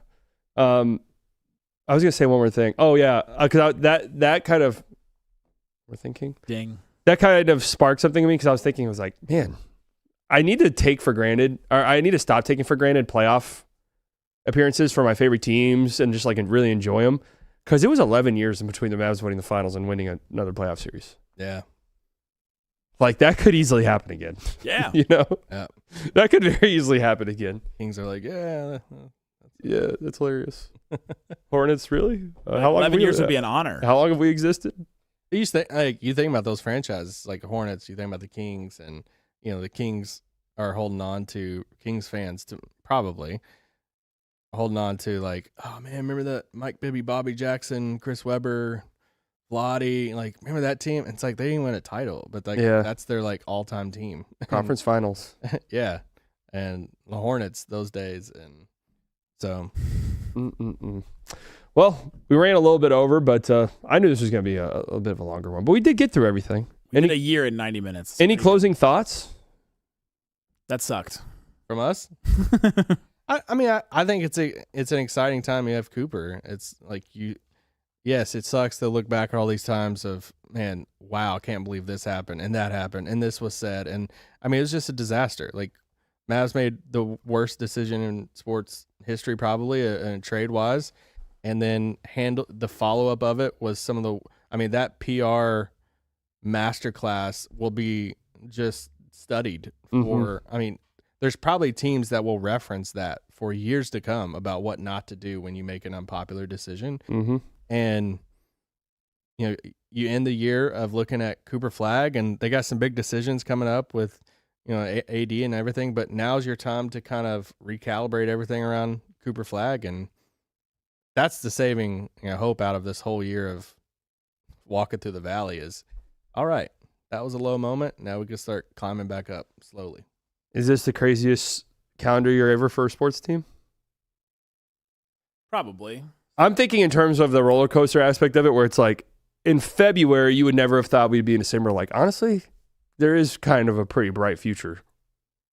I was gonna say one more thing. Oh yeah, because that kind of we're thinking Ding. that kind of sparked something in me because I was thinking, I was like, man, I need to take for granted, or I need to stop taking for granted playoff appearances for my favorite teams and just like really enjoy them, because it was 11 years in between the Mavs winning the finals and winning another playoff series. Yeah. Like that could easily happen again. Yeah. You know, Yeah. that could very easily happen again. Kings are like, yeah. Yeah, that's hilarious. Hornets, really? How long 11 years would be an honor. How long have we existed? You think about those franchises like Hornets, you think about the Kings, and the Kings are holding on to Kings fans to probably holding on to like, oh man, remember that Mike Bibby, Bobby Jackson, Chris Webber, Vlade, like remember that team? It's like they didn't win a title, but like that's their like all-time team. Conference finals. Yeah. And the Hornets those days, and so Well, we ran a little bit over, but I knew this was going to be a little bit of a longer one. But we did get through everything. We did a year in 90 minutes. Any closing thoughts? That sucked. from us. I mean, I think it's an exciting time. You have Cooper. It's like yes, it sucks to look back at all these times of, man, wow, I can't believe this happened and that happened and this was said. And I mean, it was just a disaster. Like, Mavs made the worst decision in sports history, probably, trade wise. And then the follow up of it was that PR masterclass will be just studied for, there's probably teams that will reference that for years to come about what not to do when you make an unpopular decision. Mm-hmm. And, you end the year of looking at Cooper Flag, and they got some big decisions coming up with, AD and everything, but now's your time to kind of recalibrate everything around Cooper Flag. And that's the saving hope out of this whole year of walking through the valley is, all right, that was a low moment. Now we can start climbing back up slowly. Is this the craziest calendar year ever for a sports team? Probably. I'm thinking in terms of the roller coaster aspect of it, where it's like in February, you would never have thought we'd be in a similar, like, honestly, there is kind of a pretty bright future.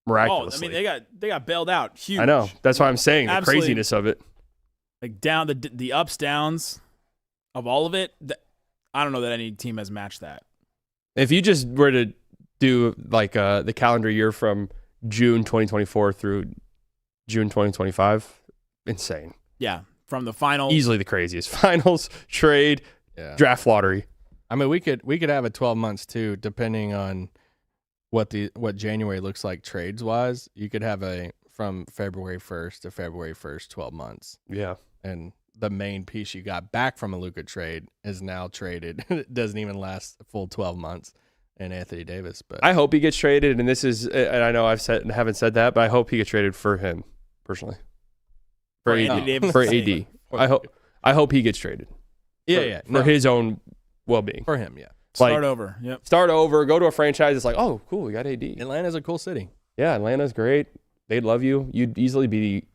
Miraculously. Oh, I mean, they got bailed out. Huge. I know. That's why I'm saying the Absolutely. craziness of it. Like down the ups, downs of all of it. I don't know that any team has matched that. If you just were to do like the calendar year from June 2024 through June 2025, insane. Yeah, from the final, Easily the craziest. Finals, trade, draft lottery. I mean, we could have a 12 months too, depending on what January looks like trades wise. You could have from February 1st to February 1st, 12 months. Yeah. And the main piece you got back from a Luka trade is now traded. It doesn't even last a full 12 months. And Anthony Davis, but I hope he gets traded. And I know haven't said that, but I hope he gets traded for him personally. For AD. For AD. I hope he gets traded. For his own well-being. For him, yeah. Start over. Yep. Start over. Go to a franchise. It's like, oh, cool, we got AD. Atlanta's a cool city. Yeah, Atlanta's great. They'd love you. You'd easily be.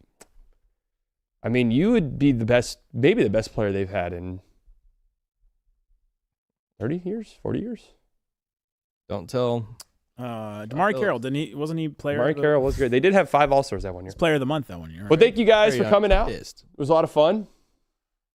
You would be maybe the best player they've had in 30 years, 40 years. Don't tell. DeMar Carroll, wasn't he player? DeMar Carroll was great. They did have 5 All-Stars that one year. He's player of the month that one year. Right? Well, thank you guys Very for coming out. pissed. It was a lot of fun.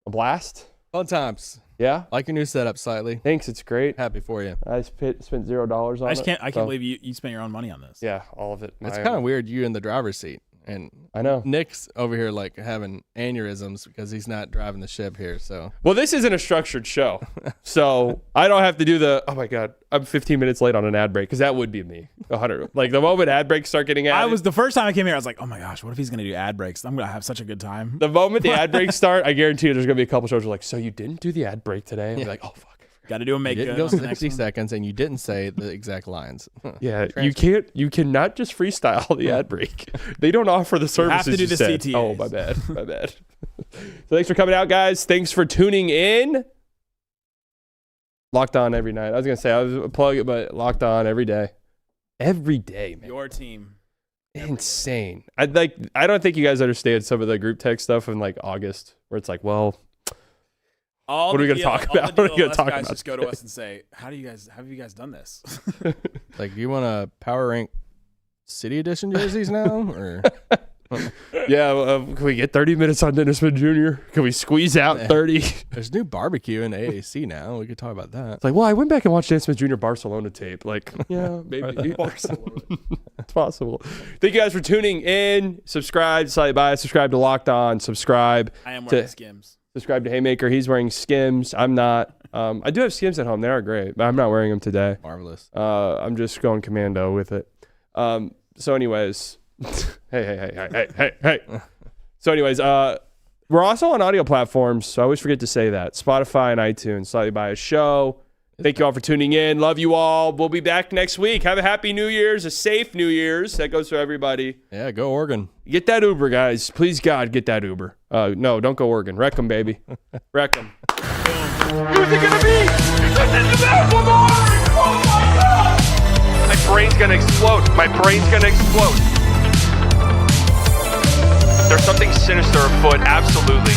A blast. Fun times. Yeah. Like your new setup slightly. Thanks. It's great. Happy for you. I spent $0 on it. I can't believe you spent your own money on this. Yeah, all of it. It's kind of weird you in the driver's seat. And I know. Nick's over here like having aneurysms because he's not driving the ship here. So well, this isn't a structured show, so I don't have to do oh my god, I'm 15 minutes late on an ad break, because that would be me. 100. Like the moment ad breaks start getting added. The first time I came here, I was like, oh my gosh, what if he's gonna do ad breaks? I'm gonna have such a good time. The moment the ad breaks start, I guarantee you there's gonna be a couple shows where like, so you didn't do the ad break today? And be like, oh fuck. Got to do a make you didn't go 60 seconds and you didn't say the exact lines. Yeah, you cannot just freestyle the ad break. They don't offer the services. You have to do the said. CTAs. Oh, my bad. So thanks for coming out, guys. Thanks for tuning in. Locked On every night. I was gonna say I was plug it, but Locked On every day. Every day, man. Your team. Insane. I don't think you guys understand some of the group text stuff in like August, where it's like, well. What are we going to talk about? What are we going to talk about? Just go to us and say, have you guys done this? Like, you want to power rank City Edition jerseys now? Or yeah, can we get 30 minutes on Dennis Smith Jr.? Can we squeeze out 30? There's new barbecue in AAC now. We could talk about that. It's like, well, I went back and watched Dennis Smith Jr. Barcelona tape. Like, yeah, maybe. It's possible. Thank you guys for tuning in. Subscribe to Slightly Biased. Subscribe to Locked On. Subscribe. I am wearing Skims. Subscribe to Haymaker. He's wearing Skims. I'm not. I do have Skims at home. They are great, but I'm not wearing them today. Marvelous. I'm just going commando with it. So anyways, hey. So anyways, we're also on audio platforms, so I always forget to say that. Spotify and iTunes, Slightly Biased Show. Thank you all for tuning in. Love you all. We'll be back next week. Have a happy New Year's, a safe New Year's. That goes for everybody. Yeah, go Oregon. Get that Uber, guys. Please, God, get that Uber. No, don't go Oregon. Wreck them, baby. Wreck them. Who's it gonna be? This is Lamar! Oh my God! My brain's gonna explode. My brain's gonna explode. There's something sinister afoot, absolutely.